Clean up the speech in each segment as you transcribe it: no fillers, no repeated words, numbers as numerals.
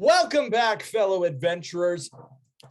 Welcome back, fellow adventurers,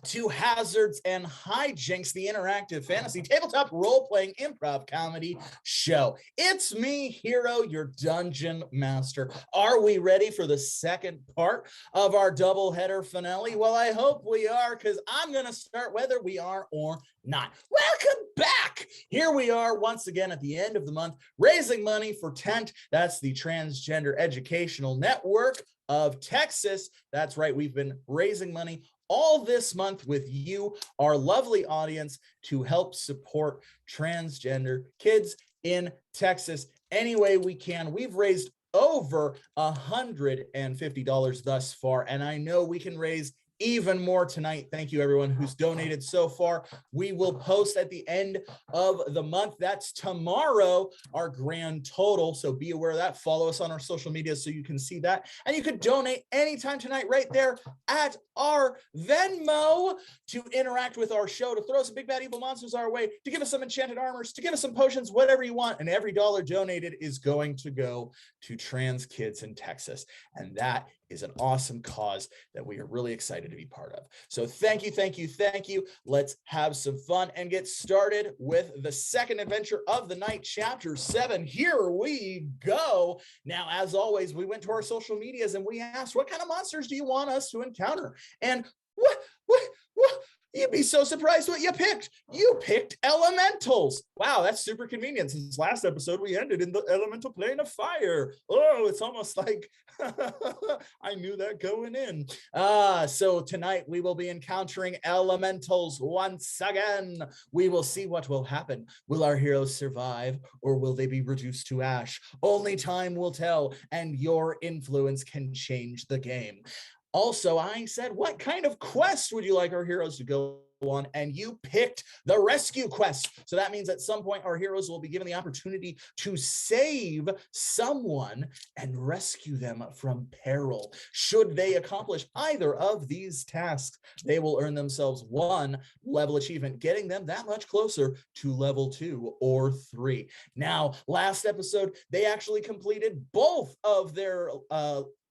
to Hazards and Hijinks, the interactive fantasy tabletop role-playing improv comedy show. It's me, Hero, your dungeon master. Are we ready for the second part of our doubleheader finale? Well, I hope we are, because I'm going to start whether we are or not. Welcome back. Here we are once again at the end of the month, raising money for TENT. That's the Transgender Educational Network of Texas. That's right. We've been raising money all this month with you, our lovely audience, to help support transgender kids in Texas any way we can. We've raised over $150 thus far, and I know we can raise even more tonight. Thank you, everyone who's donated so far. We will post at the end of the month. That's tomorrow, our grand total. So be aware of that. Follow us on our social media so you can see that. And you could donate anytime tonight right there at our Venmo to interact with our show, to throw some big bad evil monsters our way, to give us some enchanted armors, to give us some potions, whatever you want. And every dollar donated is going to go to trans kids in Texas. And that is an awesome cause that we are really excited to be part of. So thank you, thank you, thank you. Let's have some fun and get started with the second adventure of the night, chapter 7. Here we go. Now, as always, we went to our social medias and we asked, what kind of monsters do you want us to encounter? And what? You'd be so surprised what you picked. You picked elementals. Wow, that's super convenient. Since last episode, we ended in the elemental plane of fire. Oh, it's almost like I knew that going in. So tonight we will be encountering elementals once again. We will see what will happen. Will our heroes survive, or will they be reduced to ash? Only time will tell, and your influence can change the game. Also, I said, what kind of quest would you like our heroes to go on? And you picked the rescue quest. So that means at some point our heroes will be given the opportunity to save someone and rescue them from peril. Should they accomplish either of these tasks, they will earn themselves 1 level achievement, getting them that much closer to level 2 or 3. Now, last episode, they actually completed both of their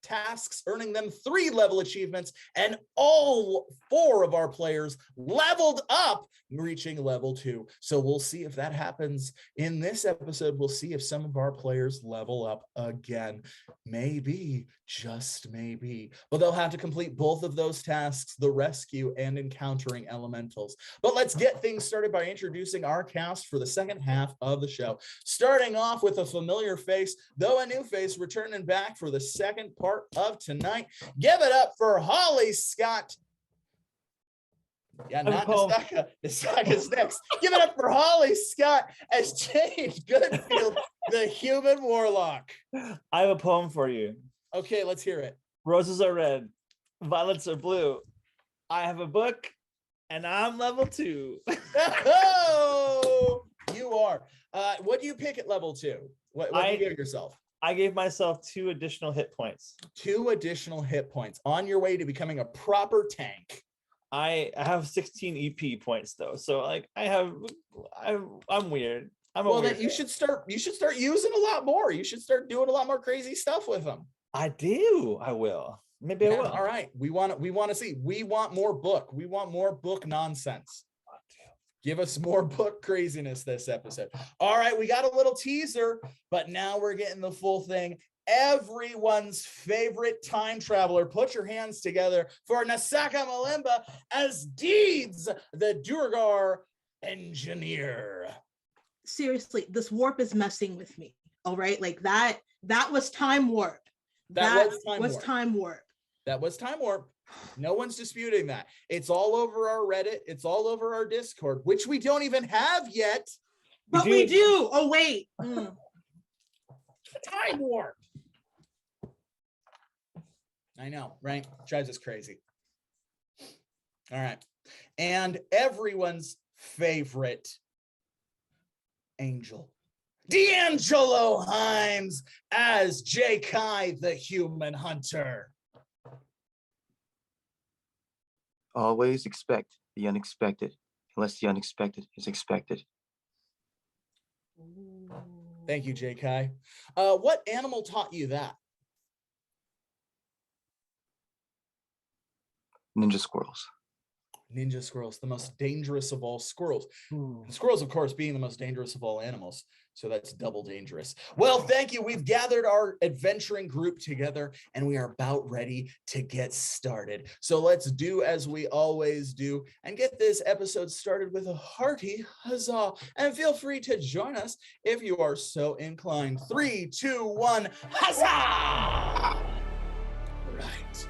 tasks, earning them 3 level achievements, and all 4 of our players leveled up, reaching level 2. So we'll see if that happens in this episode. We'll see if some of our players level up again. Maybe, just maybe. But they'll have to complete both of those tasks, the rescue and encountering elementals. But let's get things started by introducing our cast for the second half of the show. Starting off with a familiar face, though a new face, returning back for the second part of tonight. Give it up for Holly Scott. Yeah, not Nasaka. Nasaka's next. Give it up for Holly Scott as Jayne Goodfields, the human warlock. I have a poem for you. Okay, let's hear it. Roses are red, violets are blue. I have a book, and I'm level 2. Oh, you are. What do you pick at level 2? What do you give yourself? I gave myself 2 additional hit points. 2 additional hit points on your way to becoming a proper tank. I have 16 EP points though, so like I'm weird. Then you should start using a lot more. You should start doing a lot more crazy stuff with them. I will. Maybe I will. All right. We want to see. We want more book. We want more book nonsense. Give us more book craziness this episode. All right, we got a little teaser, but now we're getting the full thing. Everyone's favorite time traveler. Put your hands together for Nasaka Malimba as Deeds, the Duergar engineer. Seriously, this warp is messing with me. All right, like that was time warp. That was time warp. No one's disputing that. It's all over our Reddit. It's all over our Discord, which we don't even have yet. But we do. Oh, wait. Time warp. I know, right? Drives us crazy. All right. And everyone's favorite angel, D'Angelo Himes as Jakai, the human hunter. Always expect the unexpected, unless the unexpected is expected. Thank you, Jakai. What animal taught you that? Ninja squirrels. Ninja squirrels, the most dangerous of all squirrels. Ooh. And squirrels, of course, being the most dangerous of all animals. So that's double dangerous. Well, thank you. We've gathered our adventuring group together and we are about ready to get started. So let's do as we always do and get this episode started with a hearty huzzah. And feel free to join us if you are so inclined. 3, 2, 1, huzzah! Right.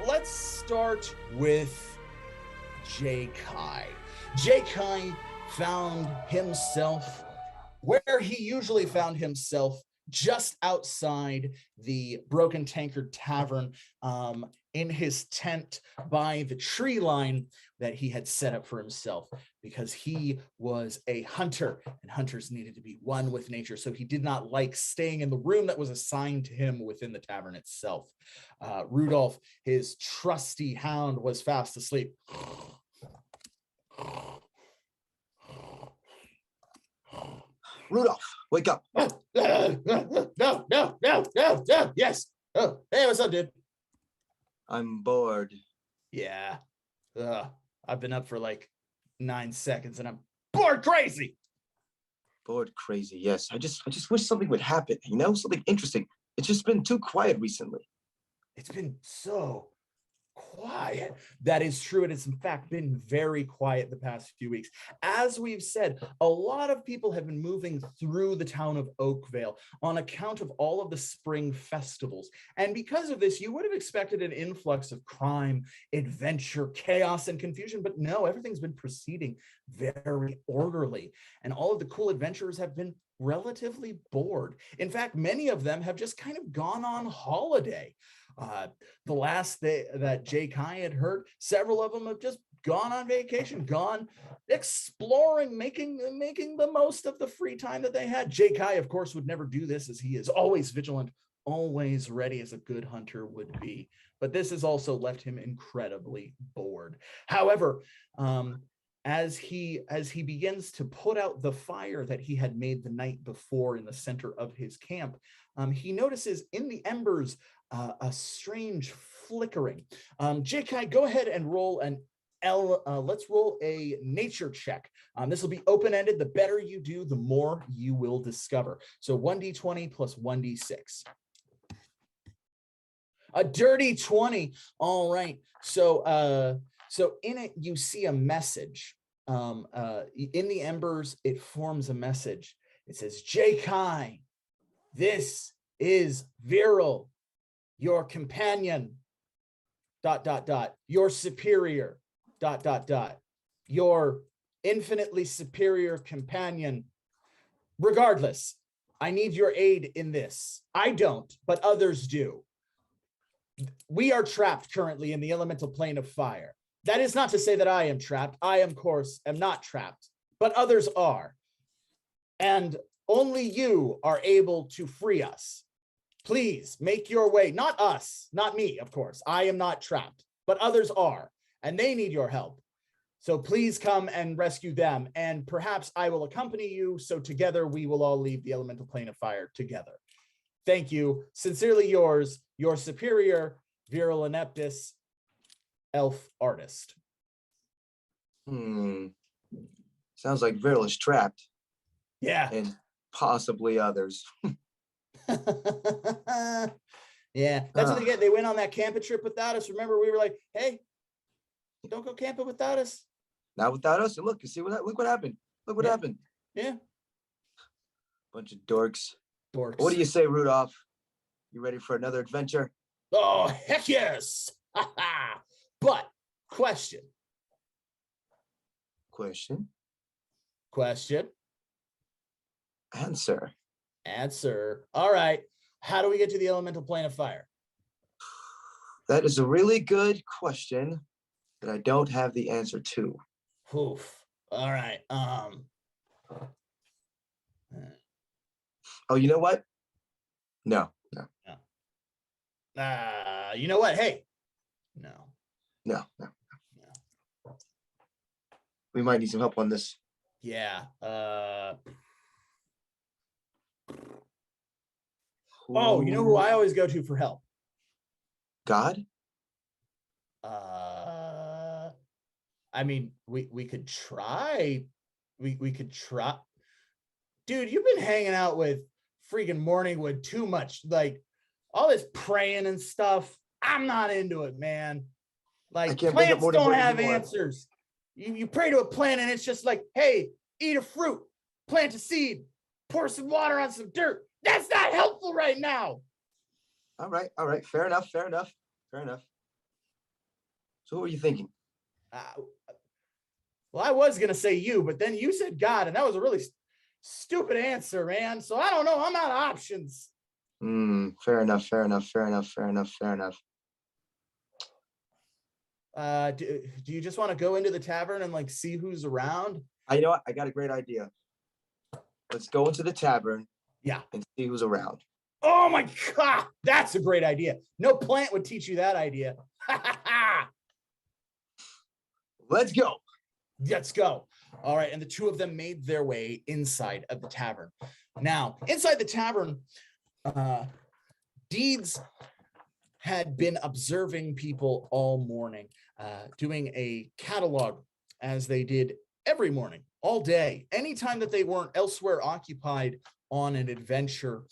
Let's start with Jakai. Jakai found himself where he usually found himself, just outside the Broken Tankard Tavern, in his tent by the tree line that he had set up for himself, because he was a hunter and hunters needed to be one with nature. So he did not like staying in the room that was assigned to him within the tavern itself. Rudolph, his trusty hound, was fast asleep. Rudolph, wake up. No. Yes. Oh, hey, what's up, dude? I'm bored. Yeah. I've been up for like 9 seconds and I'm bored crazy. Bored crazy, yes. I just wish something would happen, something interesting. It's just been too quiet recently. It's been so quiet. That is true. And it's in fact been very quiet the past few weeks. As we've said, a lot of people have been moving through the town of Oakvale on account of all of the spring festivals. And because of this, you would have expected an influx of crime, adventure, chaos, and confusion. But no, everything's been proceeding very orderly. And all of the cool adventurers have been relatively bored. In fact, many of them have just kind of gone on holiday. The last day that Jakai had heard, several of them have just gone on vacation, gone exploring, making the most of the free time that they had. Jakai, of course, would never do this, as he is always vigilant, always ready, as a good hunter would be. But this has also left him incredibly bored. However, as he begins to put out the fire that he had made the night before in the center of his camp, he notices in the embers a strange flickering. Jakai, go ahead and roll let's roll a nature check. This will be open-ended. The better you do, the more you will discover. So 1d20 plus 1d6. A dirty 20. All right. So in it, you see a message. In the embers, it forms a message. It says, Jakai, this is Viral, your companion, ... your superior, ... your infinitely superior companion. Regardless, I need your aid in this. I don't, but others do. We are trapped currently in the elemental plane of fire. That is not to say that I am trapped. I, of course, am not trapped, but others are. And only you are able to free us. Please make your way, not us, not me, of course. I am not trapped, but others are, and they need your help. So please come and rescue them, and perhaps I will accompany you, so together we will all leave the elemental plane of fire together. Thank you. Sincerely yours, your superior, Viral Ineptus, elf artist. Sounds like Viral is trapped. Yeah. And possibly others. Yeah, that's what they get. They went on that camping trip without us. Remember, we were like, hey, don't go camping without us. Not without us. And look what happened. Look what happened. Yeah. Bunch of dorks. Dorks. What do you say, Rudolph? You ready for another adventure? Oh, heck yes. But question. Answer. All right. How do we get to the elemental plane of fire? That is a really good question that I don't have the answer to. Oof. All right. Oh, you know what? No. You know what? Hey. No. We might need some help on this. Yeah. Oh, you know who I always go to for help? God? I mean, we could try. We could try. Dude, you've been hanging out with freaking Morningwood too much. Like all this praying and stuff. I'm not into it, man. Like can't bring up plants don't Morningwood have anymore. answers. You pray to a plant and it's just like, hey, eat a fruit, plant a seed, pour some water on some dirt. That's not helpful right now. All right. Fair enough. So what were you thinking? Well, I was gonna say you, but then you said God, and that was a really stupid answer, man. So I don't know. I'm out of options. Fair enough. Do you just want to go into the tavern and like see who's around? You know what? I got a great idea. Let's go into the tavern. Yeah. And see who's around. Oh my God, that's a great idea. No plant would teach you that idea. Let's go. Let's go. All right. And the two of them made their way inside of the tavern. Now, inside the tavern, Deeds had been observing people all morning, doing a catalog as they did every morning, all day. Anytime that they weren't elsewhere occupied on an adventure,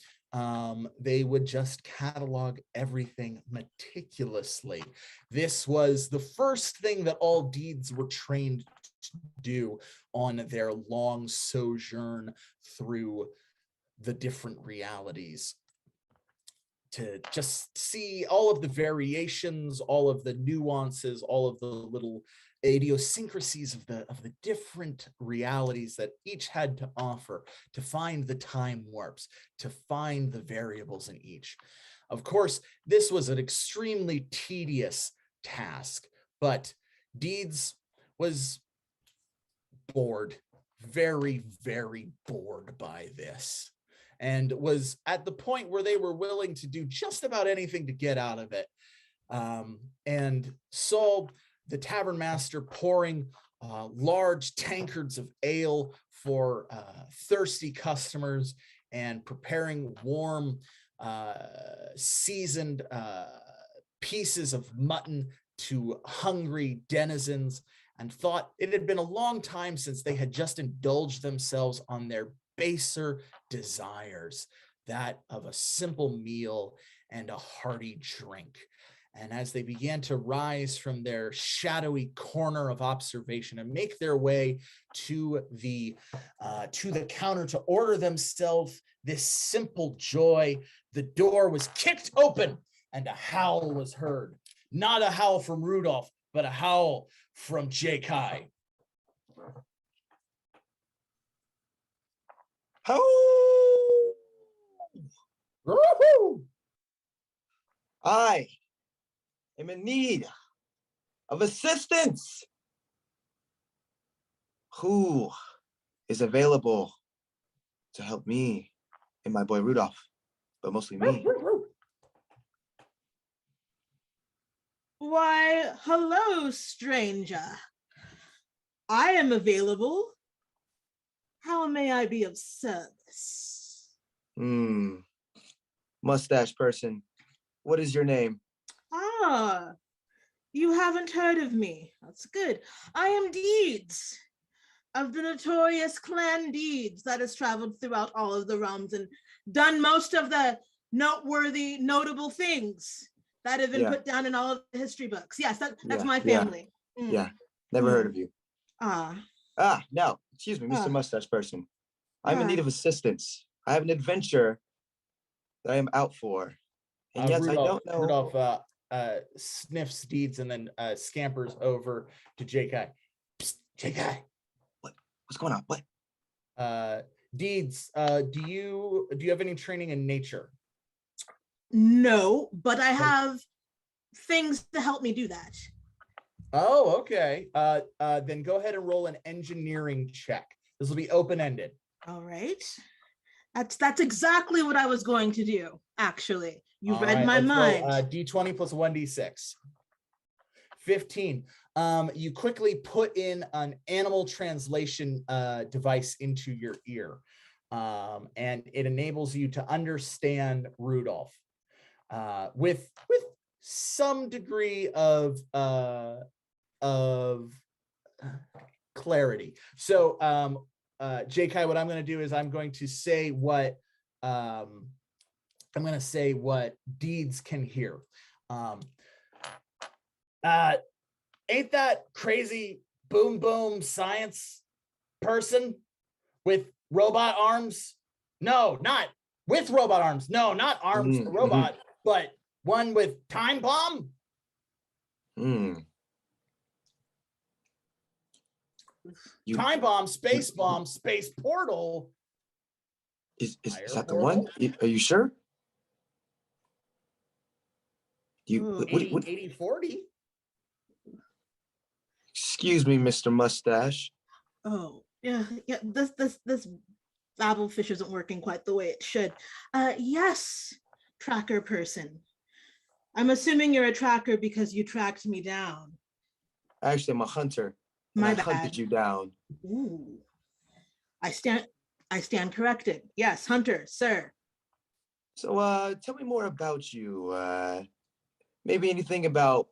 they would just catalog everything meticulously. This was the first thing that all Deeds were trained to do on their long sojourn through the different realities, to just see all of the variations, all of the nuances, all of the little idiosyncrasies of the different realities that each had to offer, to find the time warps, to find the variables in each. Of course, this was an extremely tedious task, but Deeds was bored, very, very bored by this, and was at the point where they were willing to do just about anything to get out of it, and saw the tavern master pouring large tankards of ale for thirsty customers and preparing warm, seasoned pieces of mutton to hungry denizens, and thought it had been a long time since they had just indulged themselves on their baser desires, that of a simple meal and a hearty drink. And as they began to rise from their shadowy corner of observation and make their way to the counter to order themselves this simple joy, the door was kicked open and a howl was heard. Not a howl from Rudolph, but a howl from Jakai. Oh! Woo-hoo! I am in need of assistance. Who is available to help me and my boy Rudolph, but mostly me? Why, hello, stranger. I am available. How may I be of service? Mustache person, what is your name? Ah, you haven't heard of me. That's good. I am Deeds, of the notorious clan Deeds that has traveled throughout all of the realms and done most of the noteworthy, notable things that have been put down in all of the history books. Yes, that's my family. Yeah, never heard of you. No, excuse me, Mr. Mustache person. I'm in need of assistance. I have an adventure that I am out for. And yes, Rudolph, I don't know. Rudolph sniffs Deeds and then scampers over to Jakai. Psst, Jakai. What's going on? What? Deeds, do you have any training in nature? No, but I have things to help me do that. Oh, okay. Then go ahead and roll an engineering check. This will be open-ended. All right. That's exactly what I was going to do, actually. You read my mind. D20 plus 1d6. 15. You quickly put in an animal translation device into your ear, and it enables you to understand Rudolph with some degree of clarity. So Jakai, what I'm going to do is I'm going to say what Deeds can hear. Ain't that crazy boom boom science person with robot arms? No, not with robot arms. No, not arms, robot, but one with time bomb. Time bomb, space portal. Is that the one? Are you sure? You 80-40. Excuse me, Mr. Mustache. Oh, yeah. This babble fish isn't working quite the way it should. Yes, tracker person. I'm assuming you're a tracker because you tracked me down. Actually, I'm a hunter. My I bad. hunted you down. Ooh. I stand corrected. Yes, hunter, sir. So tell me more about you. Maybe anything about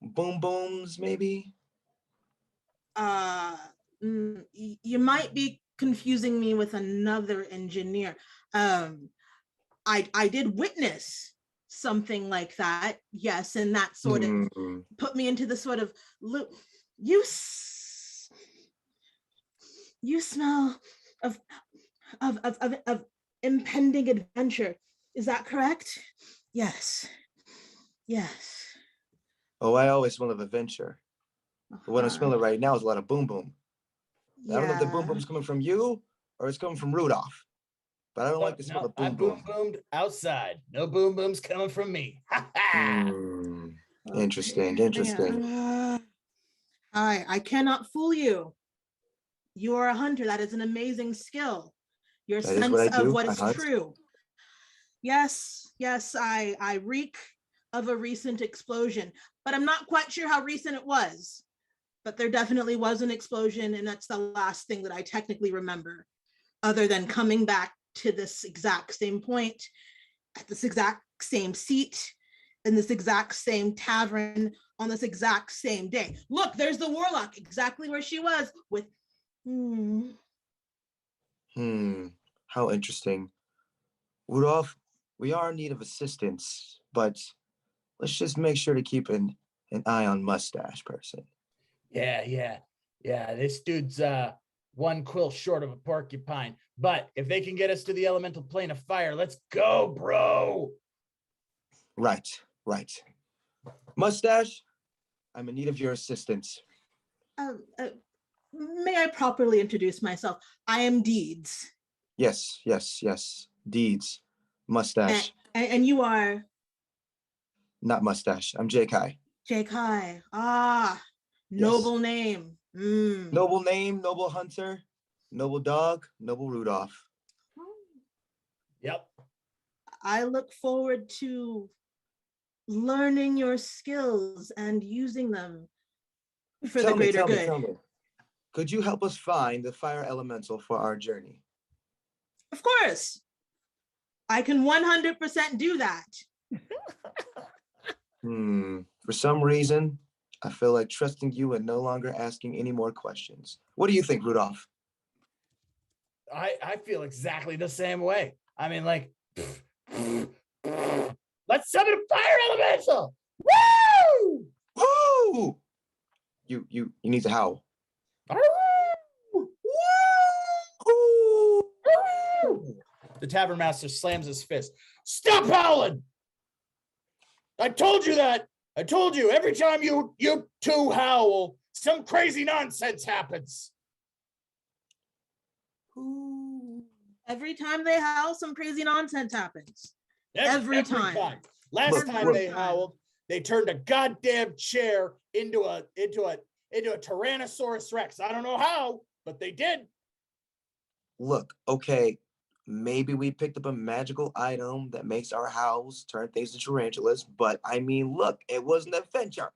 boom booms, maybe? You might be confusing me with another engineer. I did witness something like that, yes, and that sort of put me into the sort of loop. You smell of impending adventure. Is that correct? Yes. Oh, I always smell of adventure. But what I'm smelling right now is a lot of boom boom. I don't know if the boom boom's coming from you or it's coming from Rudolph. But I don't like the smell of boom boom. I boomed outside. No boom boom's coming from me. Interesting. I cannot fool you. You are a hunter. That is an amazing skill. Your sense of what is true. Yes, I reek of a recent explosion, but I'm not quite sure how recent it was. But there definitely was an explosion, and that's the last thing that I technically remember, other than coming back to this exact same point, at this exact same seat, in this exact same tavern, on this exact same day. Look, there's the Warlock, exactly where she was with. How interesting. Rudolph, we are in need of assistance, but let's just make sure to keep an eye on Mustache person. Yeah. This dude's one quill short of a porcupine. But if they can get us to the elemental plane of fire, let's go, bro. Right. Mustache, I'm in need of your assistance. May I properly introduce myself? I am Deeds. Yes. Deeds. Mustache. And you are? Not Mustache. I'm Jakai. Jakai. Noble name. Noble name, noble hunter, noble dog, noble Rudolph. Yep. I look forward to learning your skills and using them for the greater good. Tell me. Could you help us find the fire elemental for our journey? Of course. I can 100% do that. For some reason, I feel like trusting you and no longer asking any more questions. What do you think, Rudolph? I feel exactly the same way. I mean, like, let's summon a fire elemental. Woo! Woo! You need to howl. The tavern master slams his fist. Stop howling! I told you that. I told you every time you two howl, some crazy nonsense happens. Every time they howl, some crazy nonsense happens. Every time. Last time they howled, they turned a goddamn chair into a Tyrannosaurus Rex. I don't know how, but they did. Look, okay, maybe we picked up a magical item that makes our howls turn things into tarantulas, but I mean, look, it was an adventure.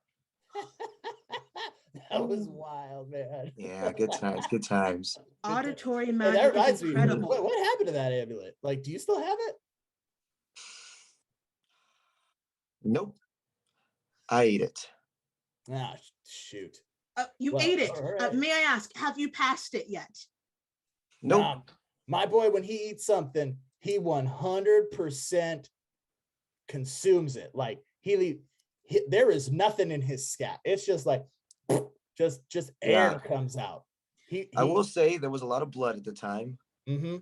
That was wild, man. Yeah, good times. Auditory magic is incredible. What happened to that amulet? Like, do you still have it? Nope. I ate it. Ah, shoot. You ate it. Right. May I ask, have you passed it yet? Nope. My boy, when he eats something, he 100% consumes it. Like he there is nothing in his scat. It's just like just air comes out. I will say there was a lot of blood at the time. Mm-hmm.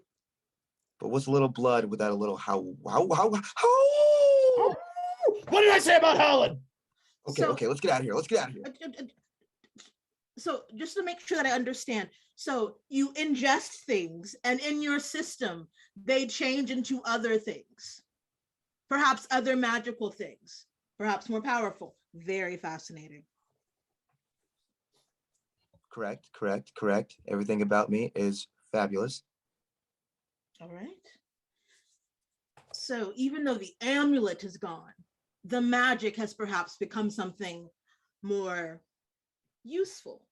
But what's a little blood without a little how? What did I say about howling? Okay, let's get out of here. Let's get out of here. So just to make sure that I understand, so you ingest things and in your system, they change into other things, perhaps other magical things, perhaps more powerful. Very fascinating. Correct. Everything about me is fabulous. All right. So even though the amulet is gone, the magic has perhaps become something more useful.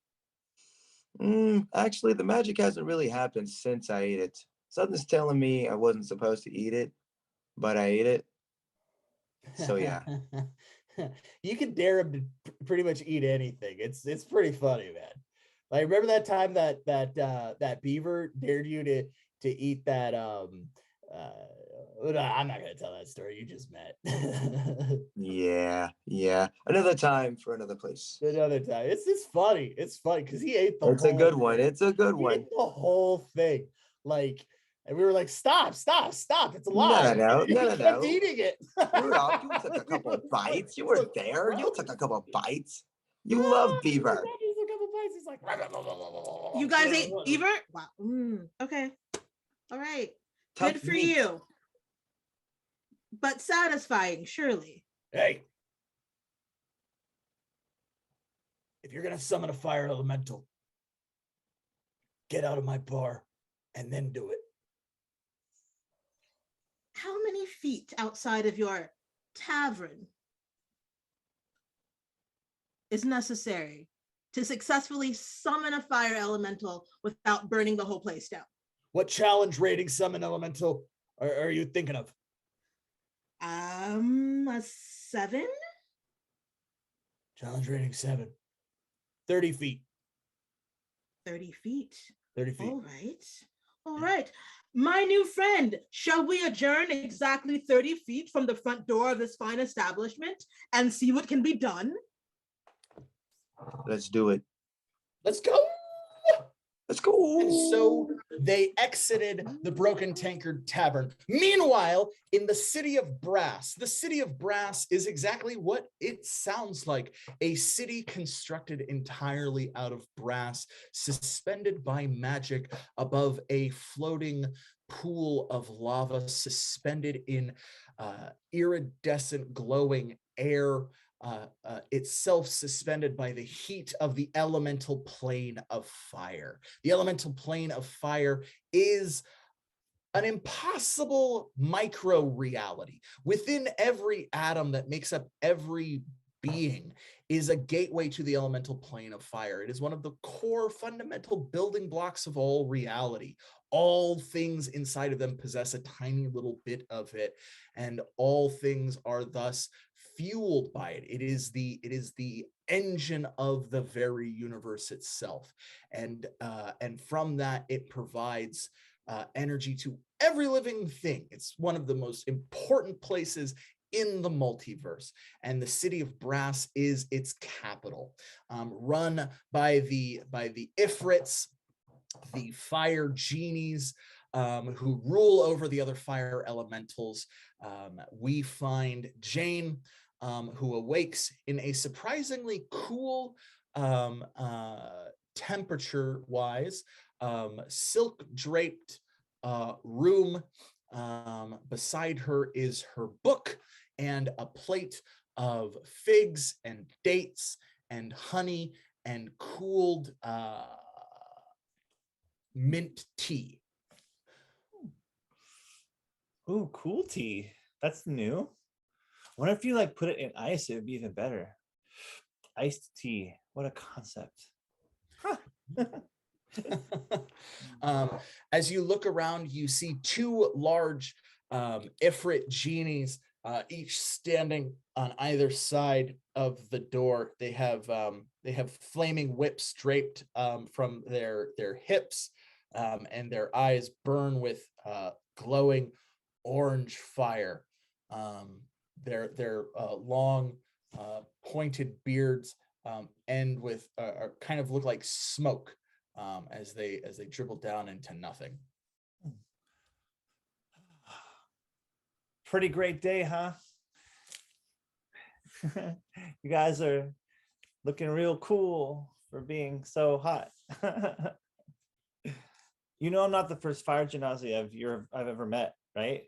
Actually, the magic hasn't really happened since I ate it. Something's telling me I wasn't supposed to eat it, but I ate it. So yeah. You can dare him to pretty much eat anything. It's pretty funny, man. Like, remember that time that beaver dared you to eat that I'm not gonna tell that story. You just met. Yeah. Another time for another place. Another time. It's funny. It's funny because he ate the It's a good one. It's a good one. Ate the whole thing. Like, and we were like, stop. It's alive. No. He kept eating it. Rudolph, you took a couple of bites. You were there. You took a couple of bites. You love beaver. He's like, you guys ate beaver? Wow. Okay. All right. Good for you. But satisfying, surely. Hey. If you're going to summon a fire elemental, get out of my bar and then do it. How many feet outside of your tavern is necessary to successfully summon a fire elemental without burning the whole place down? What challenge rating summon elemental are you thinking of? A 7? Challenge rating 7. 30 feet. 30 feet. 30 feet. All right. My new friend, shall we adjourn exactly 30 feet from the front door of this fine establishment and see what can be done? Let's do it. Let's go. And so they exited the Broken Tankard Tavern. Meanwhile, in the City of Brass is exactly what it sounds like. A city constructed entirely out of brass, suspended by magic above a floating pool of lava, suspended in iridescent glowing air, itself suspended by the heat of the elemental plane of fire. The elemental plane of fire is an impossible micro reality. Within every atom that makes up every being is a gateway to the elemental plane of fire. It is one of the core fundamental building blocks of all reality. All things inside of them possess a tiny little bit of it, and all things are thus fueled by it. It is the engine of the very universe itself, and from that it provides energy to every living thing. It's one of the most important places in the multiverse, and the City of Brass is its capital, run by the Ifrits, the fire genies, who rule over the other fire elementals. We find Jayne, who awakes in a surprisingly cool, temperature-wise, silk-draped room. Beside her is her book and a plate of figs and dates and honey and cooled mint tea. Ooh, cool tea. That's new. I wonder if you like put it in ice, it would be even better. Iced tea. What a concept. As you look around, you see two large Ifrit genies each standing on either side of the door. They have flaming whips draped from their hips, and their eyes burn with glowing orange fire. Their long pointed beards end with kind of look like smoke as they dribble down into nothing. Pretty great day, huh? You guys are looking real cool for being so hot. You know, I'm not the first fire genasi I've ever met, right?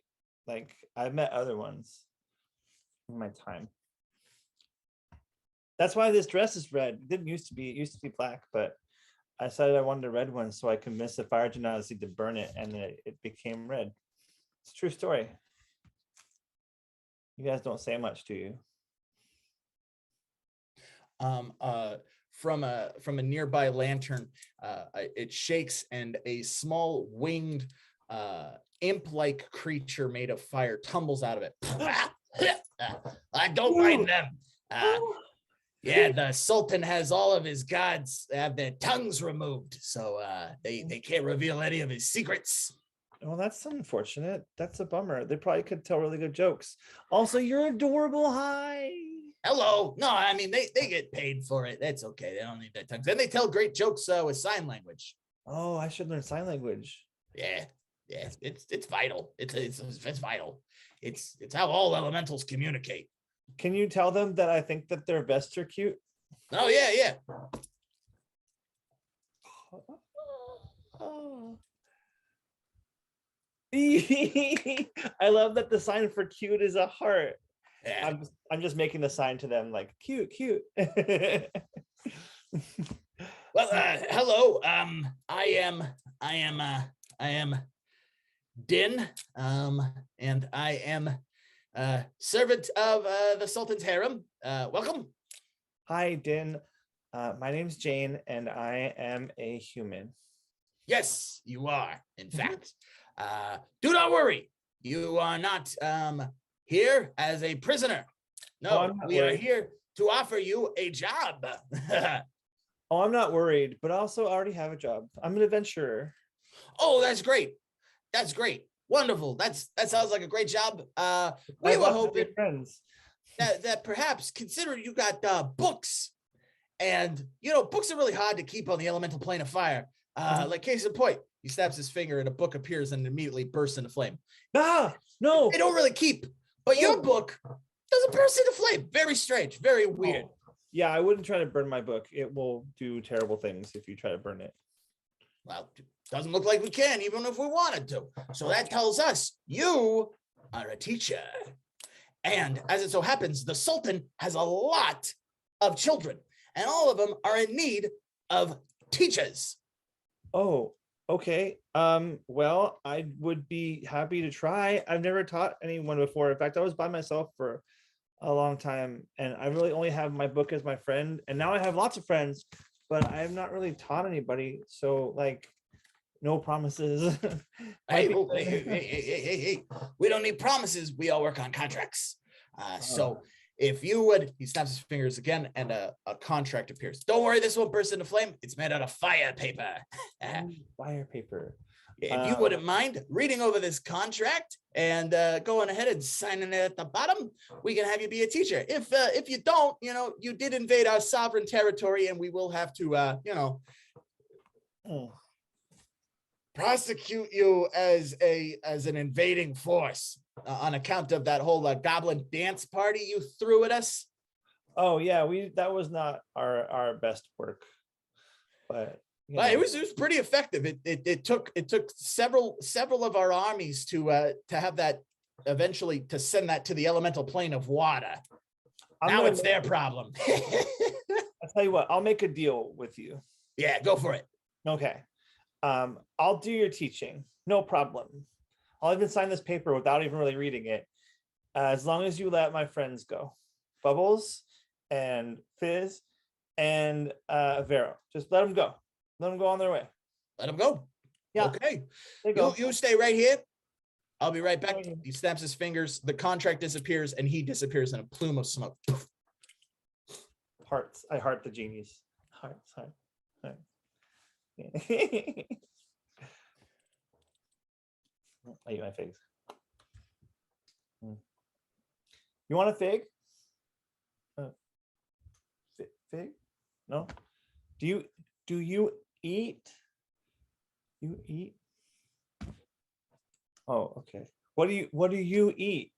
Like, I've met other ones in my time. That's why this dress is red. It didn't used to be. It used to be black, but I decided I wanted a red one so I convinced the fire genasi to burn it, and it became red. It's a true story. You guys don't say much, do you? From a nearby lantern, it shakes, and a small winged imp-like creature made of fire tumbles out of it. I don't mind them. Yeah, the Sultan has all of his gods have their tongues removed, so they can't reveal any of his secrets. Well, that's unfortunate. That's a bummer. They probably could tell really good jokes. Also, you're adorable. Hi. Hello. No, I mean, they get paid for it. That's okay. They don't need their tongues. Then they tell great jokes with sign language. Oh, I should learn sign language. Yeah, it's vital. It's vital. It's how all elementals communicate. Can you tell them that I think that their vests are cute? Oh yeah. Oh. I love that the sign for cute is a heart. Yeah. I'm just making the sign to them like cute. Well, hello. I am Din. And I am servant of the Sultan's harem. Welcome. Hi, Din. My name's Jayne, and I am a human. Yes, you are. In fact, do not worry. You are not here as a prisoner. No, we are here to offer you a job. Oh, I'm not worried, but also I already have a job. I'm an adventurer. Oh, that's great. That's great. Wonderful. That sounds like a great job. We were hoping that perhaps, considering you got books, and books are really hard to keep on the elemental plane of fire. Like case in point, he snaps his finger and a book appears and immediately bursts into flame. Ah, no. They don't really keep, but your book doesn't burst into flame. Very strange, very weird. Oh. Yeah, I wouldn't try to burn my book. It will do terrible things if you try to burn it. Well, it doesn't look like we can, even if we wanted to. So that tells us you are a teacher. And as it so happens, the Sultan has a lot of children, and all of them are in need of teachers. Oh, okay. Well, I would be happy to try. I've never taught anyone before. In fact, I was by myself for a long time, and I really only have my book as my friend. And now I have lots of friends, but I have not really taught anybody. So, like, no promises. Hey, we don't need promises. We all work on contracts. So if you would, he snaps his fingers again, and a contract appears. Don't worry, this won't burst into flame. It's made out of fire paper. Fire paper. If you wouldn't mind reading over this contract and going ahead and signing it at the bottom, we can have you be a teacher. If you don't, you did invade our sovereign territory, and we will have to, prosecute you as an invading force on account of that whole goblin dance party you threw at us. Oh yeah, that was not our best work, but it was pretty effective. It took several of our armies to have that eventually, to send that to the elemental plane of water. Now it's their problem. I'll tell you what, I'll make a deal with you. Yeah, go for it. Okay. I'll do your teaching, no problem. I'll even sign this paper without even really reading it, as long as you let my friends go. Bubbles and Fizz and Vero. Just let them go. Let them go on their way. Let them go. Yeah. Okay. You stay right here. I'll be right back. He snaps his fingers. The contract disappears, and he disappears in a plume of smoke. Hearts. I heart the genies. Hearts. Heart. I eat my figs. You want a fig? Fig? No. Do you eat? You eat? Oh, okay. What do you eat?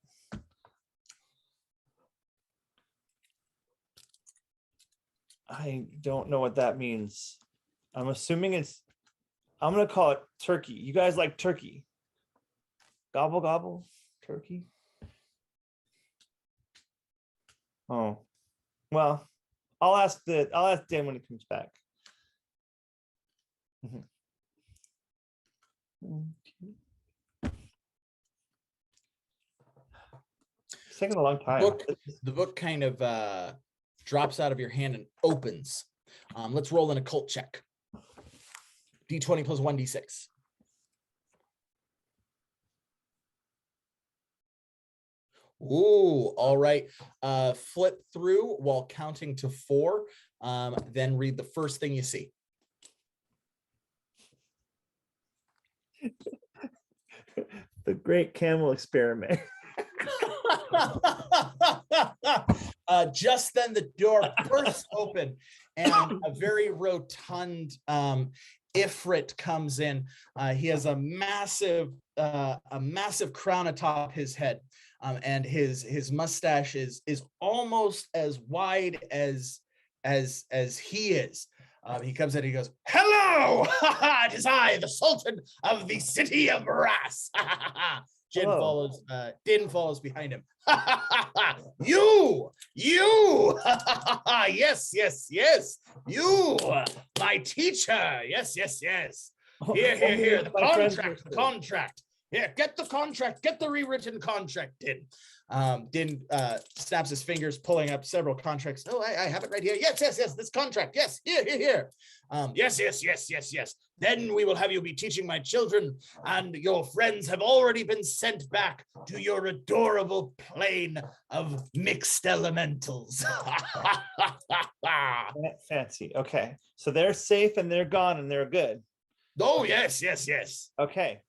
I don't know what that means. I'm assuming I'm gonna call it turkey. You guys like turkey? Gobble gobble, turkey. Oh, well, I'll ask Dan when he comes back. It's taking a long time. The book kind of drops out of your hand and opens. Let's roll an occult check. D20 plus 1d6. Ooh, all right. Flip through while counting to 4. Then read the first thing you see. The Great Camel Experiment. Just then the door bursts open and a very rotund Ifrit comes in. He has a massive crown atop his head, and his mustache is almost as wide as he is. He comes in and he goes, "Hello! It is I, the Sultan of the city of Brass." Din follows behind him. You, yes, you, my teacher, yes. Here, the contract. Here, get the contract, get the rewritten contract, Din. Din snaps his fingers, pulling up several contracts. Oh, I have it right here. Yes, this contract. Yes, here. Yes. Then we will have you be teaching my children, and your friends have already been sent back to your adorable plane of mixed elementals. Fancy. Okay, so they're safe and they're gone and they're good. Oh, yes. Okay.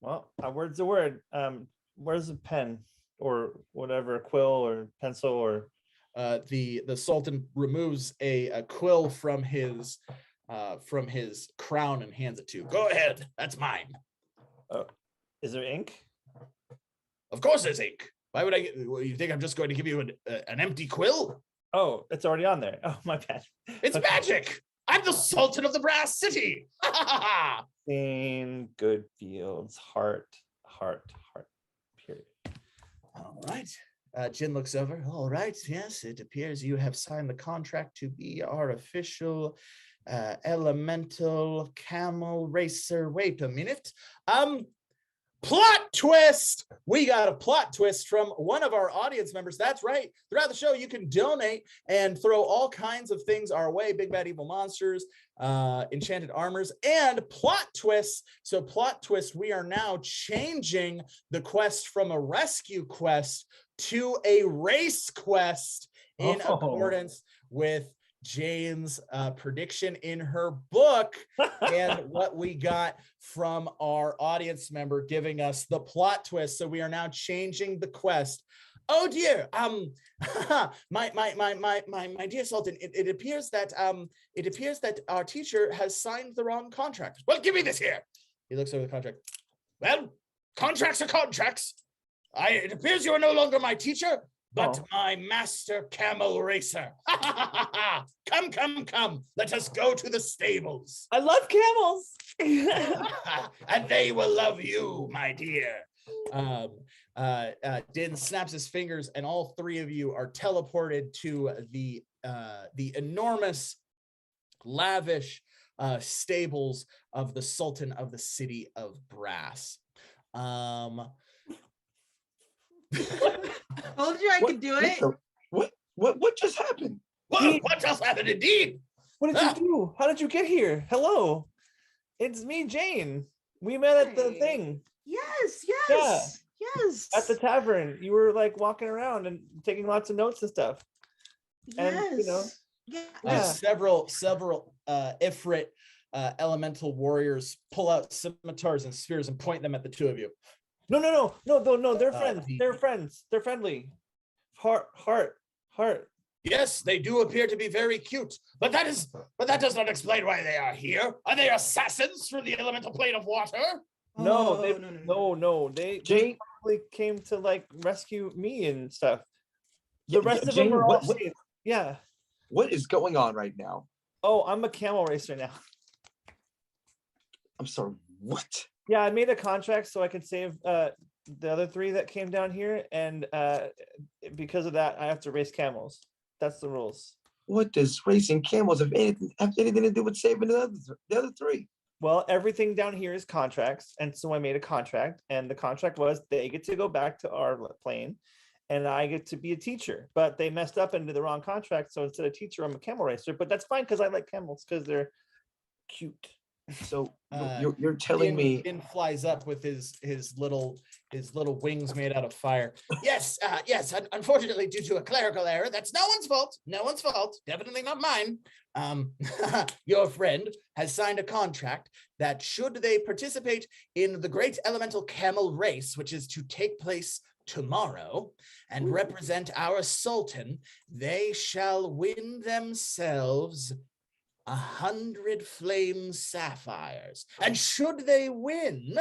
Well, a word's a word. Where's a pen or whatever, a quill or pencil or? The Sultan removes a quill from his crown and hands it to you. Go ahead, that's mine. Oh, is there ink? Of course there's ink. Why would you think I'm just going to give you an empty quill? Oh, it's already on there. Oh, my bad. It's magic. I'm the Sultan of the Brass City. In Goodfields, heart. Period. All right. Jin looks over. All right. Yes, it appears you have signed the contract to be our official elemental camel racer. Wait a minute. Plot twist! We got a plot twist from one of our audience members. That's right. Throughout the show, you can donate and throw all kinds of things our way. Big bad evil monsters, enchanted armors, and plot twists. So plot twist, we are now changing the quest from a rescue quest to a race quest in accordance with Jayne's prediction in her book and what we got from our audience member giving us the plot twist. So we are now changing the quest. Oh dear, my dear Sultan, it appears that our teacher has signed the wrong contract. Well, give me this here. He looks over the contract. Well, contracts are contracts. It appears you are no longer my teacher, but my master camel racer. Come. Let us go to the stables. I love camels. And they will love you, my dear. Din snaps his fingers and all three of you are teleported to the enormous, lavish stables of the Sultan of the city of Brass. Told you I could do it. What just happened? What just happened indeed? What did you do? How did you get here? Hello. It's me, Jayne. We met at the thing. Yes, Yes. At the tavern, you were like walking around and taking lots of notes and stuff. And several Ifrit elemental warriors pull out scimitars and spears and point them at the two of you. No. They're friends. They're friends. They're friendly. Heart. Yes, they do appear to be very cute, but that does not explain why they are here. Are they assassins from the elemental plane of water? No. They probably came to like rescue me and stuff. The rest of them are all safe. Yeah. What is going on right now? Oh, I'm a camel racer now. I'm sorry, what? Yeah, I made a contract so I could save the other three that came down here, and because of that, I have to race camels. That's the rules. What does racing camels have anything to do with saving the other three? Well, everything down here is contracts, and so I made a contract, and the contract was they get to go back to our plane, and I get to be a teacher. But they messed up and did the wrong contract, so instead of teacher, I'm a camel racer. But that's fine because I like camels because they're cute. So you're telling me Din flies up with his little wings made out of fire. Yes. Unfortunately, due to a clerical error, that's no one's fault. No one's fault. Definitely not mine. Your friend has signed a contract that should they participate in the Great Elemental Camel Race, which is to take place tomorrow, and represent our Sultan, they shall win themselves 100 flame sapphires. And should they win,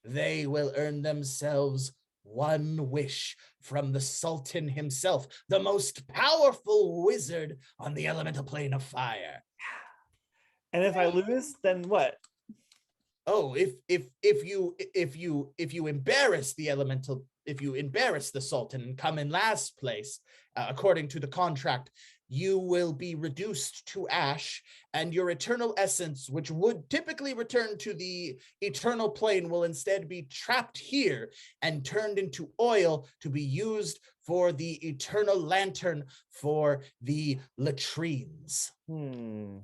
they will earn themselves one wish from the Sultan himself, the most powerful wizard on the elemental plane of fire. And if I lose, then what? Oh, if you embarrass the elemental, if you embarrass the Sultan and come in last place, according to the contract, you will be reduced to ash, and your eternal essence, which would typically return to the eternal plane, will instead be trapped here and turned into oil to be used for the eternal lantern for the latrines. So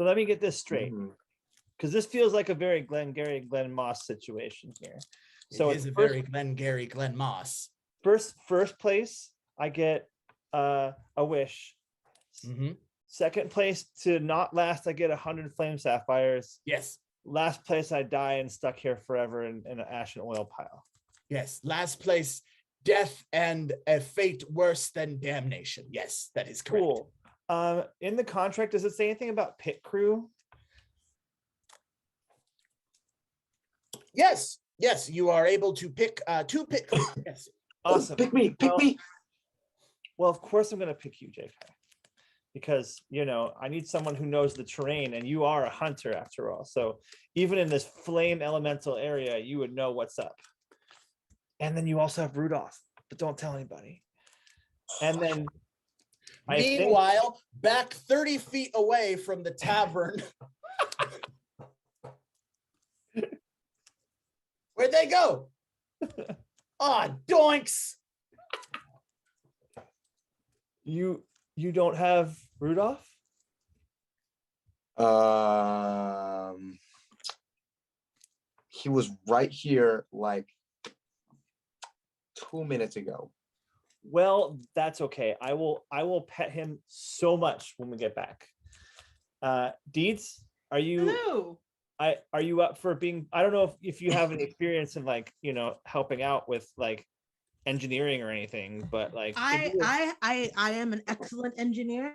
let me get this straight, because this feels like a very Glengarry Glen Moss situation here. So it is a very Glengarry Glen Moss. First place, I get a wish. Second place, to not last, I get 100 flame sapphires. Yes. Last place, I die and stuck here forever in an ash and oil pile. Yes. Last place, death and a fate worse than damnation. Yes, that is correct. Cool. In the contract, does it say anything about pit crew? Yes, you are able to pick 2 pit crew. Yes. Awesome. Pick me. Well, of course I'm going to pick you, Jakai, because, I need someone who knows the terrain, and you are a hunter after all. So even in this flame elemental area, you would know what's up. And then you also have Rudolph, but don't tell anybody. And then meanwhile, back 30 feet away from the tavern. Where'd they go? Oh, doinks. You don't have Rudolph? He was right here like 2 minutes ago. Well, that's okay. I will pet him so much when we get back. Deeds, are you? Hello. Are you up for being? I don't know if you have any experience in helping out with engineering or anything, but I am an excellent engineer,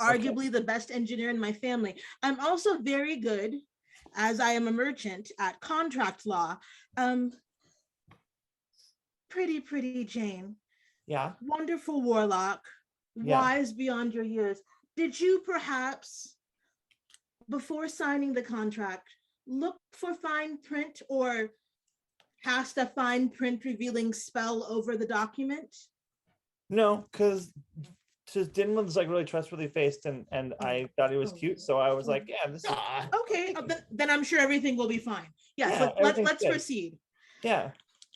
arguably the best engineer in my family. I'm also very good, as I am a merchant, at contract law. Pretty Jayne. Yeah. Wonderful Warlock, wise beyond your years. Did you perhaps, before signing the contract, look for fine print or cast a fine print revealing spell over the document? No, because Dinlin's really trustworthy faced, and I thought he was cute, so I was like, yeah, this is okay. Then I'm sure everything will be fine. Yes, let's proceed. Yeah.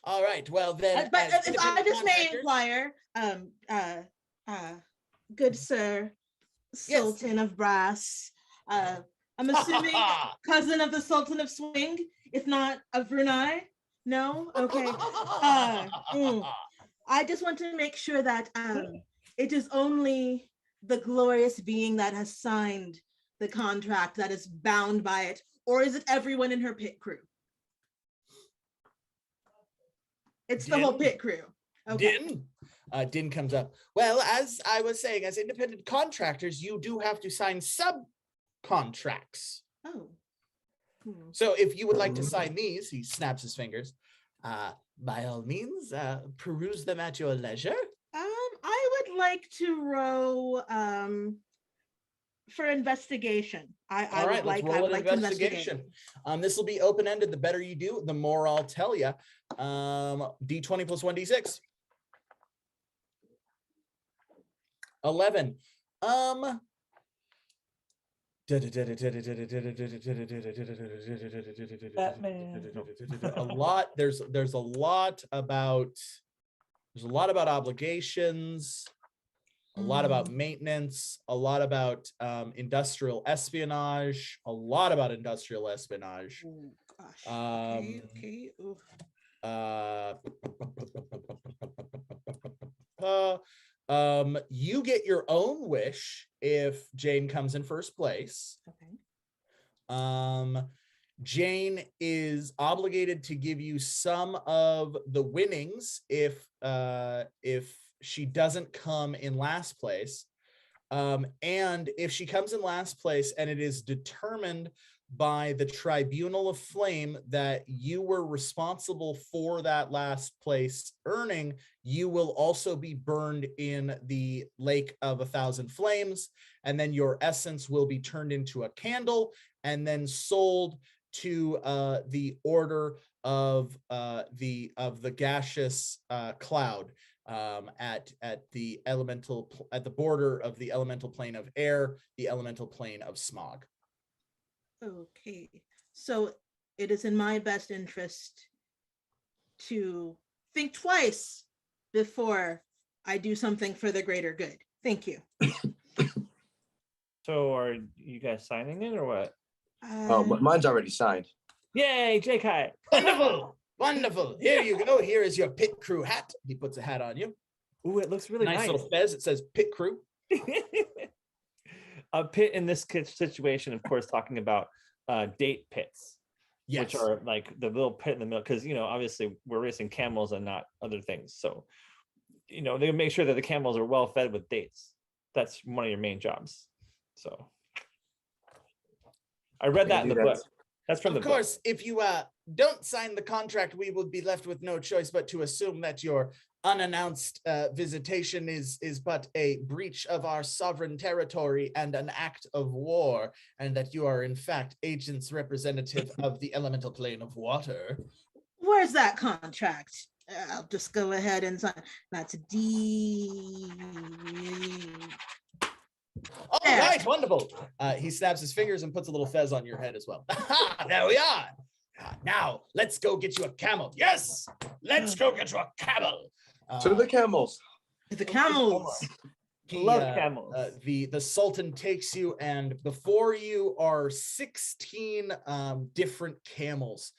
All right. Well then, but if I just may inquire, good sir, Sultan of Brass, I'm assuming cousin of the Sultan of Swing, if not of Brunei. No? Okay. I just want to make sure that it is only the glorious being that has signed the contract that is bound by it, or is it everyone in her pit crew? It's the whole pit crew. Okay. Din comes up. Well, as I was saying, as independent contractors, you do have to sign subcontracts. Oh. So if you would like to sign these, he snaps his fingers. By all means, peruse them at your leisure. I would like to row for investigation. I would like to investigate. This will be open-ended. The better you do, the more I'll tell you. D20 plus 1d6. 11. There's a lot about obligations, a lot about maintenance, a lot about industrial espionage, Oh, gosh. Okay. You get your own wish if Jayne comes in first place. Okay. Jayne is obligated to give you some of the winnings if she doesn't come in last place. And if she comes in last place and it is determined by the Tribunal of Flame that you were responsible for that last place earning, you will also be burned in the Lake of 1,000 Flames, and then your essence will be turned into a candle and then sold to the Order of the Gaseous Cloud at the border of the elemental plane of air, the elemental plane of smog. Okay, so it is in my best interest to think twice before I do something for the greater good. Thank you. So are you guys signing it or what? Mine's already signed. Yay, Jakai. Wonderful. Here you go. Here is your pit crew hat. He puts a hat on you. Ooh, it looks really nice. Little fez. It says pit crew. A pit in this situation, of course, talking about date pits, yes, which are like the little pit in the middle, because obviously we're racing camels and not other things, so they make sure that the camels are well fed with dates. That's one of your main jobs. So I read that in the book. That's from the book. Of course, if you don't sign the contract, we will be left with no choice but to assume that your unannounced visitation is but a breach of our sovereign territory and an act of war, and that you are in fact agents representative of the elemental plane of water. Where's that contract? I'll just go ahead and sign. That's D. All right, wonderful. He snaps his fingers and puts a little fez on your head as well. There we are. Now let's go get you a camel. Yes, let's go get you a camel. To the camels. The camels. Love camels. The Sultan takes you, and before you are 16 different camels.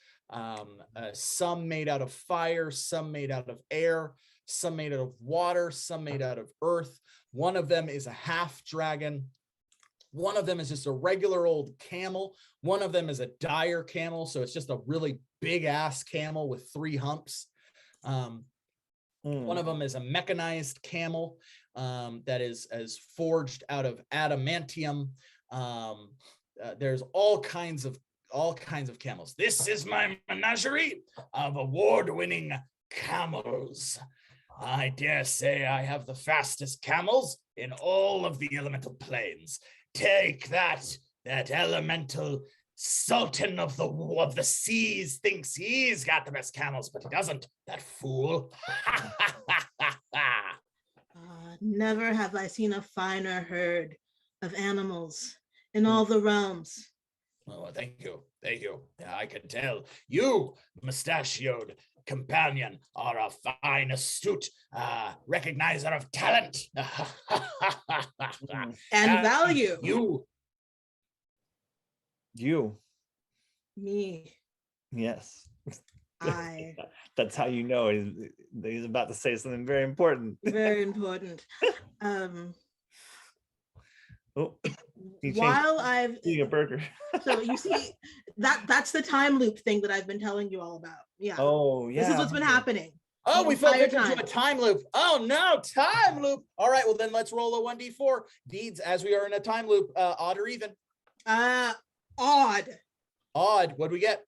Some made out of fire, some made out of air, some made out of water, some made out of earth. One of them is a half dragon. One of them is just a regular old camel. One of them is a dire camel, so it's just a really big ass camel with 3 humps. One of them is a mechanized camel that is forged out of adamantium. There's all kinds of camels. This is my menagerie of award-winning camels. I dare say I have the fastest camels in all of the elemental planes. Take that elemental Sultan of the seas thinks he's got the best camels, but he doesn't. That fool. Never have I seen a finer herd of animals in all the realms. Oh, thank you. Yeah, I can tell. You, mustachioed companion, are a fine, astute recognizer of talent. And value. You. Me. Yes. That's how you know he's about to say something very important. Very important. Oh, While I've eating a burger. so you see that's the time loop thing that I've been telling you all about. Yeah. Oh, yeah. This is what's been happening. Oh, we fell entire victim to a time loop. Oh no, time loop. All right, well then let's roll a 1d4. Deeds, as we are in a time loop, odd or even? Odd. Odd. What do we get?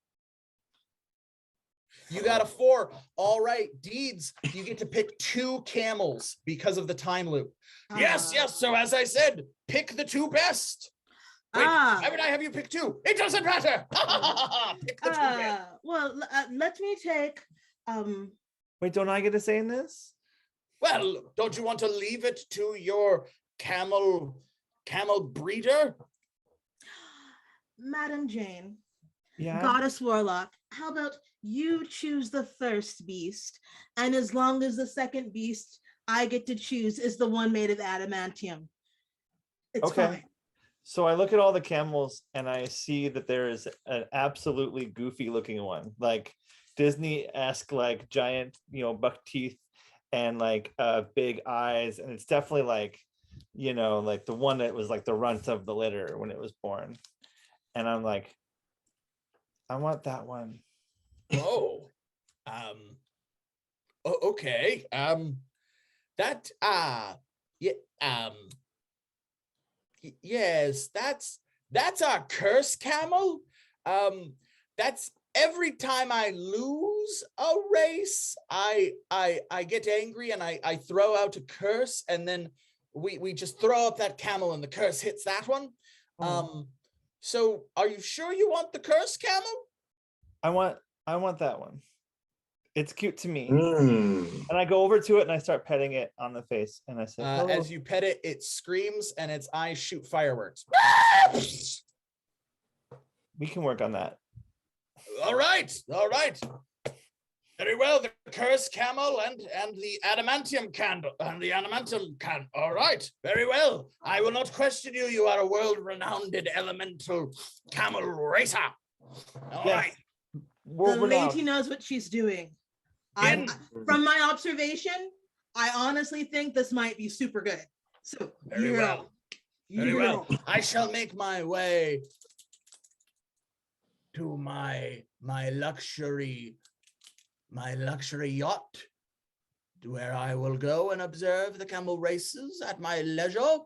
You got a 4. All right, Deeds, you get to pick 2 camels because of the time loop. Yes. So as I said, pick the 2 best. Wait, why would I have you pick 2? It doesn't matter. Pick the 2 best. Well, let me take. Wait, don't I get to say in this? Well, don't you want to leave it to your camel breeder? Madam Jayne, Yeah. Goddess Warlock, how about you choose the first beast, and as long as the second beast I get to choose is the one made of adamantium, it's fine. So I look at all the camels and I see that there is an absolutely goofy looking one, like Disney-esque, like giant, buck teeth and like big eyes, and it's definitely like, like the one that was like the runt of the litter when it was born. And I'm like, I want that one. Oh, okay. That yeah, yes, that's our curse camel. That's every time I lose a race, I get angry and I throw out a curse, and then we just throw up that camel and the curse hits that one. So are you sure you want the curse camel? I want that one. It's cute to me. And I go over to it and I start petting it on the face, and I say, as you pet it, it screams and its eyes shoot fireworks. We can work on that. All right. Very well. The cursed camel and the adamantium candle and the adamantium can. All right. Very well. I will not question you. You are a world-renowned elemental camel racer. All right. The lady knows what she's doing. From my observation, I honestly think this might be super good. So very well. Very well. I shall make my way to my luxury yacht, where I will go and observe the camel races at my leisure.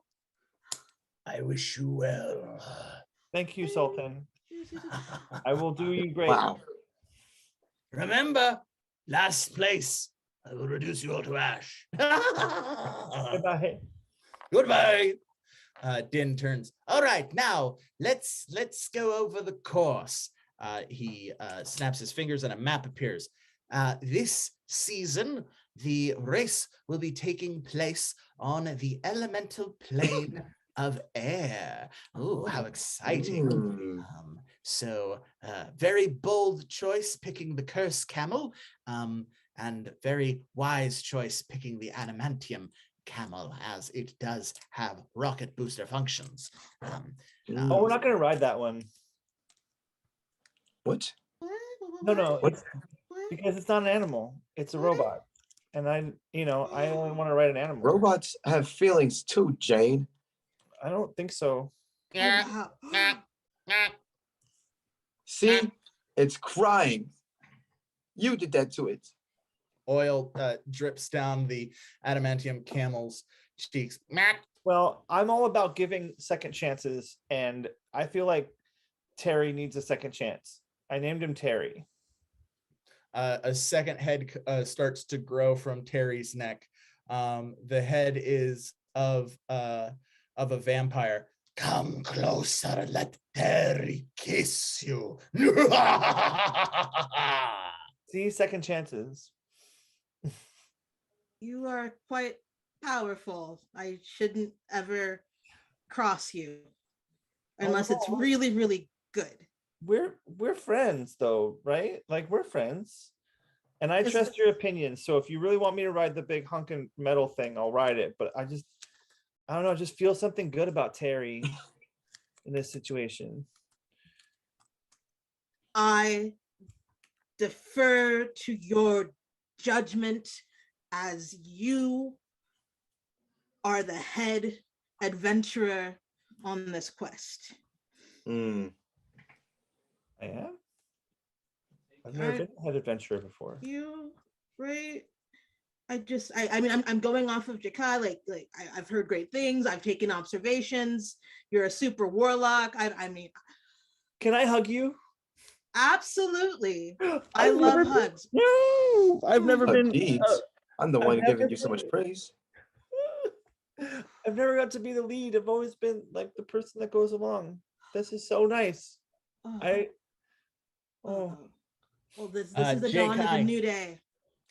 I wish you well. Thank you, Sultan. I will do you great. Wow. Remember, last place. I will reduce you all to ash. Goodbye. Goodbye. Din turns. All right, now let's go over the course. He snaps his fingers and a map appears. This season, the race will be taking place on the elemental plane of air. Oh, how exciting. So very bold choice picking the curse camel, and very wise choice picking the adamantium camel, as it does have rocket booster functions. We're not going to ride that one. What? No. What? Because it's not an animal. It's a robot. And I only want to ride an animal. Robots have feelings too, Jayne. I don't think so. See, it's crying. You did that to it. Oil drips down the adamantium camel's cheeks. Well, I'm all about giving second chances, and I feel like Terry needs a second chance. I named him Terry. A second head starts to grow from Terry's neck. The head is of a vampire. Come closer, let Terry kiss you. See, second chances. You are quite powerful. I shouldn't ever cross you unless it's really, really good. We're friends though, right? Like, we're friends. And I trust your opinion. So if you really want me to ride the big hunkin' metal thing, I'll ride it. But I don't know, just feel something good about Terry in this situation. I defer to your judgment as you are the head adventurer on this quest. Mm. I am? I've never been a head adventurer before. You, right? I mean, I'm going off of Jakai. I've heard great things. I've taken observations. You're a super warlock. I mean, can I hug you? Absolutely. I love hugs. No, I've never been. Deeds. I'm the one giving you so much praise. I've never got to be the lead. I've always been like the person that goes along. This is so nice. Well, this is the dawn of a new day.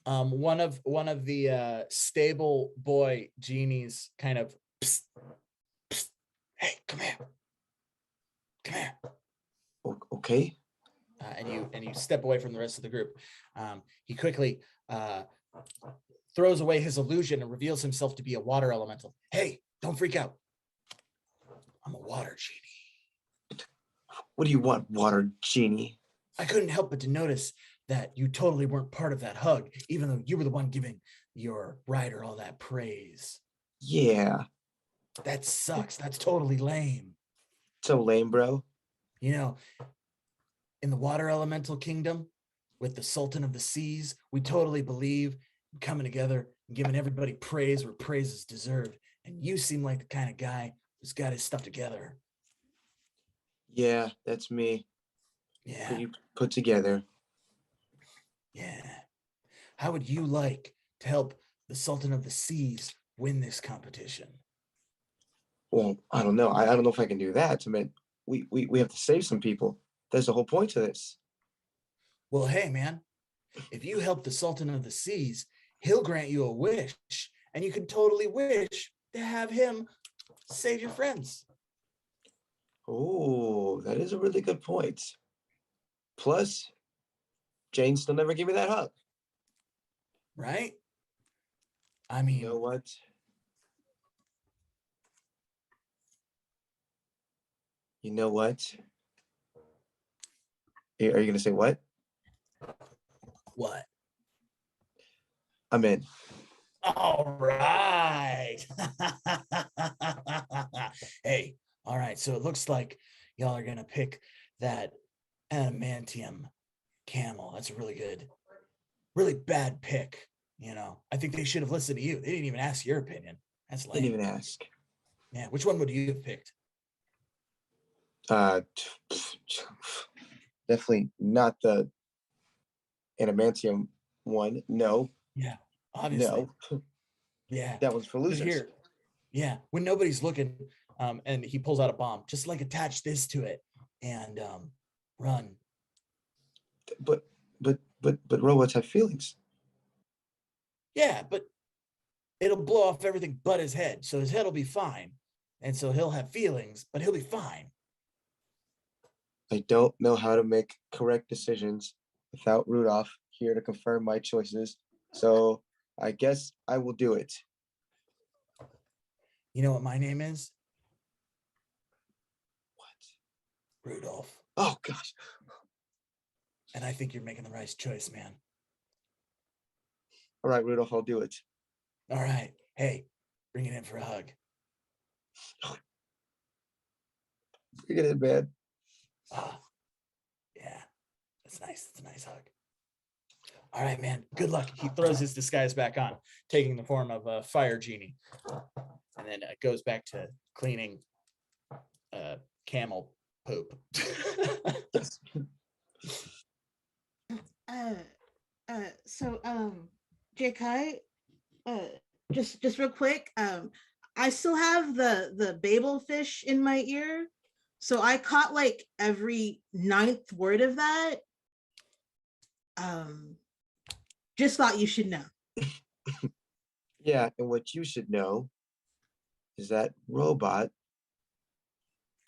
One of the stable boy genies kind of, psst, psst, hey, come here. Okay. And you step away from the rest of the group. He quickly throws away his illusion and reveals himself to be a water elemental. Hey, don't freak out. I'm a water genie. What do you want, water genie? I couldn't help but to notice that you totally weren't part of that hug, even though you were the one giving your rider all that praise. Yeah. That sucks. That's totally lame. So lame, bro. You know, in the water elemental kingdom, with the Sultan of the Seas, we totally believe in coming together and giving everybody praise where praise is deserved. And you seem like the kind of guy who's got his stuff together. Yeah, that's me. Yeah. Pretty put together. Yeah. How would you like to help the Sultan of the Seas win this competition? Well, I don't know. I don't know if I can do that. I mean, we have to save some people. There's the whole point to this. Well, hey, man, if you help the Sultan of the Seas, he'll grant you a wish, and you can totally wish to have him save your friends. Oh, that is a really good point. Plus, Jayne still never gave me that hug. Right? I mean, You know what? You know what? Are you going to say what? what? I'm in. All right. Hey, all right. So it looks like y'all are going to pick that adamantium camel. That's a really bad pick. You know, I think they should have listened to you. They didn't even ask your opinion. That's lame. Didn't even ask. Yeah. Which one would you have picked? Definitely not the adamantium one. No. Yeah. Obviously. No. Yeah. That one's for losers. Here. Yeah. When nobody's looking, and he pulls out a bomb, just like attach this to it and run. But robots have feelings. Yeah, but it'll blow off everything but his head. So his head will be fine. And so he'll have feelings, but he'll be fine. I don't know how to make correct decisions without Rudolph here to confirm my choices. So I guess I will do it. You know what my name is? What? Rudolph. Oh, gosh. And I think you're making the right choice, man. All right, Rudolph, I'll do it. All right. Hey, bring it in for a hug. Bring it in, man. Yeah, that's nice. It's a nice hug. All right, man. Good luck. He throws his disguise back on, taking the form of a fire genie, and then goes back to cleaning camel poop. Jakai, just real quick, I still have the babel fish in my ear, so I caught like every 9th word of that. Just thought you should know. Yeah, and what you should know is that robot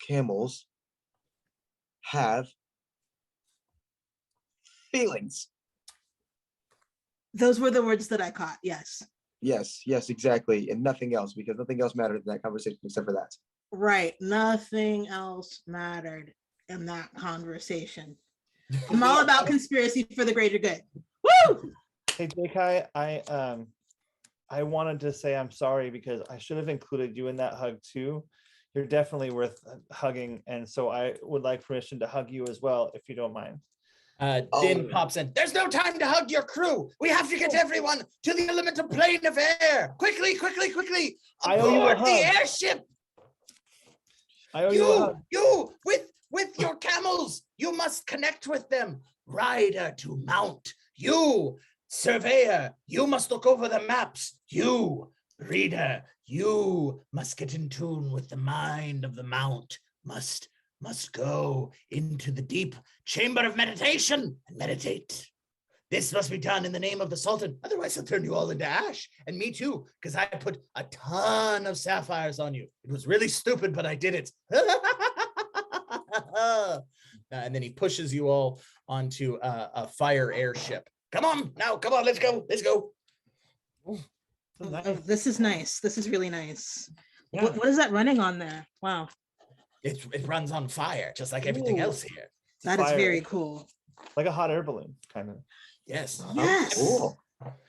camels have feelings. Those were the words that I caught. Yes. Yes, exactly. And nothing else, because nothing else mattered in that conversation except for that. Right. Nothing else mattered in that conversation. I'm all about conspiracy for the greater good. Woo! Hey, Jakai, I wanted to say I'm sorry because I should have included you in that hug too. You're definitely worth hugging, and so I would like permission to hug you as well, if you don't mind. Din pops in. There's no time to hug your crew. We have to get everyone to the elemental plane of air. Quickly, quickly, quickly. I owe you a Aboard the hug. airship. I owe you a hug. You, with your camels, you must connect with them. Rider to mount. You, surveyor, you must look over the maps. You, reader, you must get in tune with the mind of the mount. Must go into the deep chamber of meditation and meditate. This must be done in the name of the Sultan. Otherwise, he'll turn you all into ash. And me too, because I put a ton of sapphires on you. It was really stupid, but I did it. And then he pushes you all onto a fire airship. Come on, now, come on, let's go. Oh, this is nice. This is really nice. Yeah. What is that running on there? Wow. It runs on fire, just like everything else here. That is very cool. Like a hot air balloon, kind of. Yes. Yes. Cool.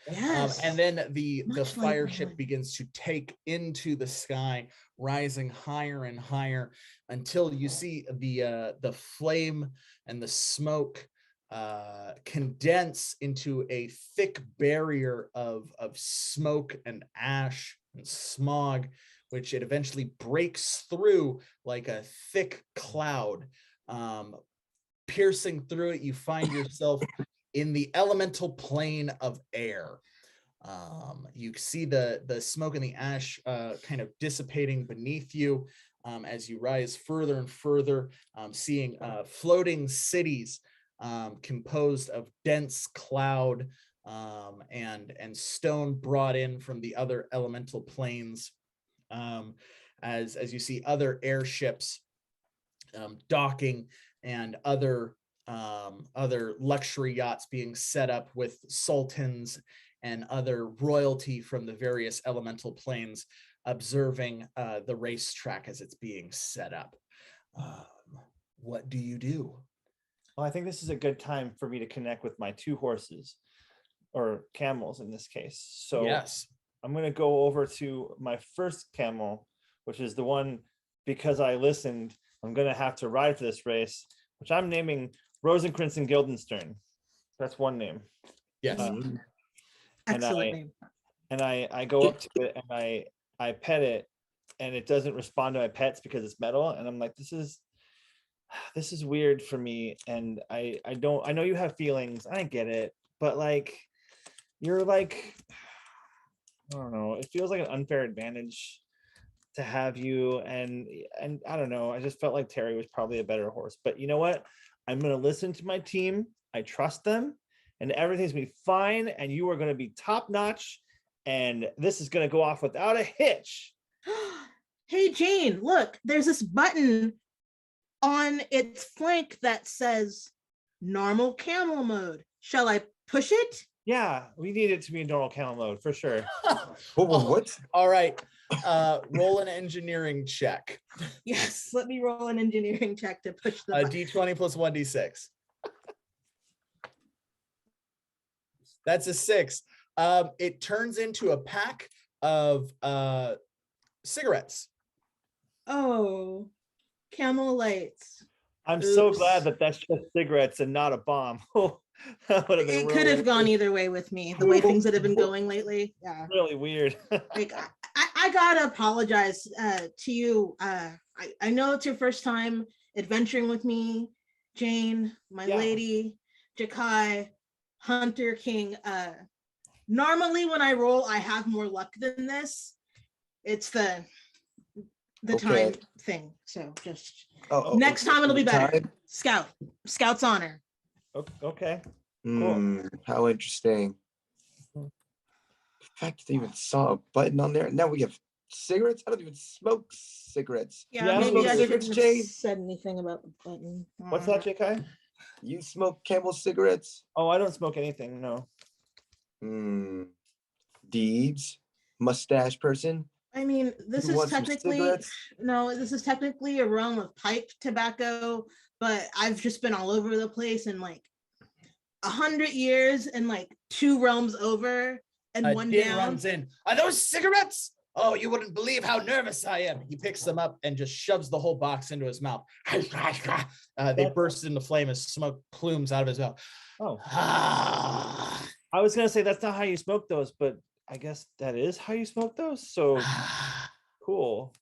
Yes. And then the Much fire like ship mine. begins to take into the sky, rising higher and higher until you see the flame and the smoke condense into a thick barrier of smoke and ash and smog, which it eventually breaks through like a thick cloud. Piercing through it, you find yourself in the elemental plane of air. You see the smoke and the ash kind of dissipating beneath you as you rise further and further, seeing floating cities composed of dense cloud and stone brought in from the other elemental planes. As you see other airships docking and other luxury yachts being set up with sultans and other royalty from the various elemental planes observing the racetrack as it's being set up. What do you do? Well, I think this is a good time for me to connect with my 2 horses, or camels in this case. So Yes. I'm going to go over to my first camel, which is the one, because I listened, I'm going to have to ride for this race, which I'm naming Rosencrantz and Guildenstern. That's one name. Yes. Excellent name. And I go up to it and I pet it, and it doesn't respond to my pets because it's metal. And I'm like, this is weird for me. And I know you have feelings. I get it. But like, you're like, I don't know. It feels like an unfair advantage to have you. And I don't know. I just felt like Terry was probably a better horse. But you know what? I'm going to listen to my team. I trust them. And everything's going to be fine. And you are going to be top notch. And this is going to go off without a hitch. Hey, Jayne, look, there's this button on its flank that says normal camel mode. Shall I push it? Yeah, we need it to be in normal camel mode for sure. What? All right. Roll an engineering check. Yes, let me roll an engineering check to push the A button. D20 plus 1d6. That's a 6. It turns into a pack of cigarettes. Oh, Camel Lights. I'm so Oops. glad that that's just cigarettes and not a bomb. That would have been It could have gone either way with me, the way things that have been going lately. Yeah. really weird. Like I gotta apologize to you. I know it's your first time adventuring with me, Jayne, my Yeah. lady, Jakai, Hunter King. Normally when I roll, I have more luck than this. It's the Okay. time thing. So just Next time it'll be better. Scout's honor. Okay. How interesting. Hmm. The fact they even saw a button on there. Now we have cigarettes. I don't even smoke cigarettes. Yeah, Yeah, maybe smoke I cigarettes, shouldn't have Jayne? said anything about the button. What's that, Jakai? You smoke Camel cigarettes? Oh, I don't smoke anything. No. Deeds, mustache person. I mean, this You is want some technically cigarettes? no, this is technically a realm of pipe tobacco, but I've just been all over the place in like 100 years and like 2 realms over and one Din down. runs in. Are those cigarettes? Oh, you wouldn't believe how nervous I am. He picks them up and just shoves the whole box into his mouth. They burst into flame as smoke plumes out of his mouth. Oh. I was going to say that's not how you smoke those, but I guess that is how you smoke those. So cool.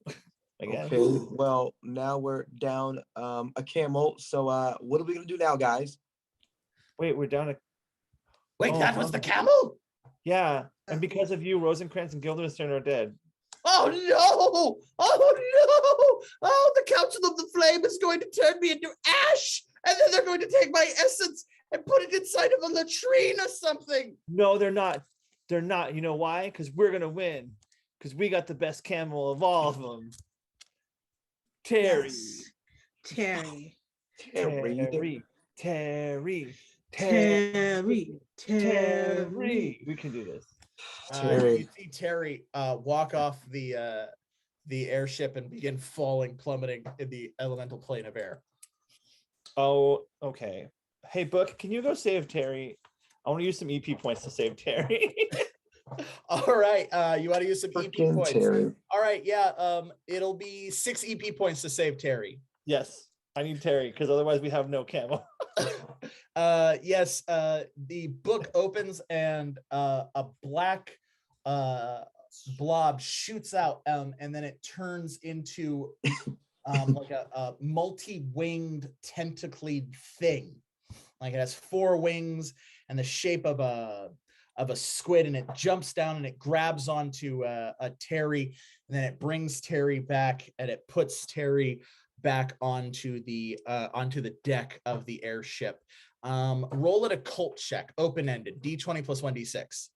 I guess. Okay, well, now we're down a camel. So what are we going to do now, guys? Wait, we're down a... Wait, that was the camel? Yeah, and because of you, Rosencrantz and Guildenstern are dead. Oh no! Oh no! Oh, the Council of the Flame is going to turn me into ash, and then they're going to take my essence and put it inside of a latrine or something. No, they're not. They're not. You know why? Because we're gonna win. Because we got the best camel of all of them. Terry. Yes. Terry. We can do this. You see Terry walk off the airship and begin falling, plummeting in the elemental plane of air. Oh, okay. Hey, Book, can you go save Terry? I want to use some EP points to save Terry. All right, you want to use some EP points? Terry. All right, yeah. It'll be 6 EP points to save Terry. Yes, I need Terry because otherwise we have no camel. Yes, the book opens and a black blob shoots out, and then it turns into like a multi-winged tentacly thing. Like it has 4 wings and the shape of a squid, and it jumps down and it grabs onto a Terry, and then it brings Terry back and it puts Terry back onto the deck of the airship. Roll it a cult check, open-ended, D20 plus 1d6.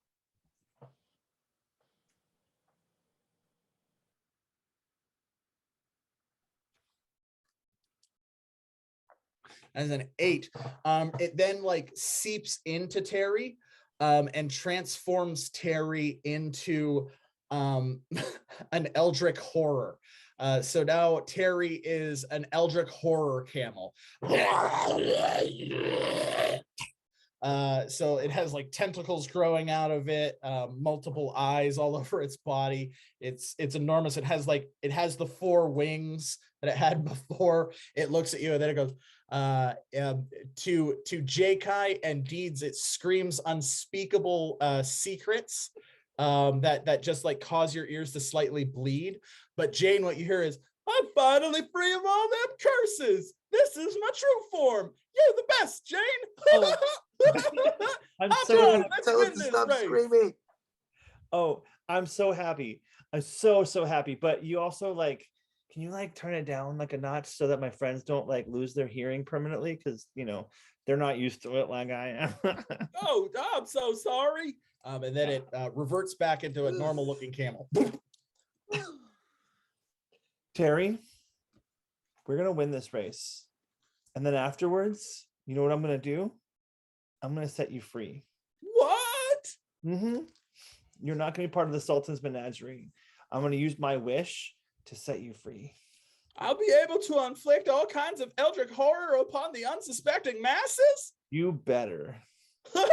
As an 8, it then like seeps into Terry and transforms Terry into an eldritch horror. So now Terry is an eldritch horror camel. So it has like tentacles growing out of it, multiple eyes all over its body. It's enormous. It has the 4 wings that it had before. It looks at you and then it goes to Jakai and Deeds. It screams unspeakable secrets that just like cause your ears to slightly bleed. But Jayne, what you hear is, I'm finally free of all them curses. This is my true form. You're the best, Jayne. Oh. I'm so Stop screaming. Oh, I'm so happy. I'm so happy. But you also like, can you like turn it down like a notch so that my friends don't like lose their hearing permanently? Because they're not used to it like I am. Oh, I'm so sorry. And then it reverts back into a normal looking camel. Terry, we're gonna win this race. And then afterwards, you know what I'm gonna do? I'm gonna set you free. What? Mm-hmm. You're not gonna be part of the Sultan's menagerie. I'm gonna use my wish to set you free. I'll be able to inflict all kinds of eldritch horror upon the unsuspecting masses? You better. That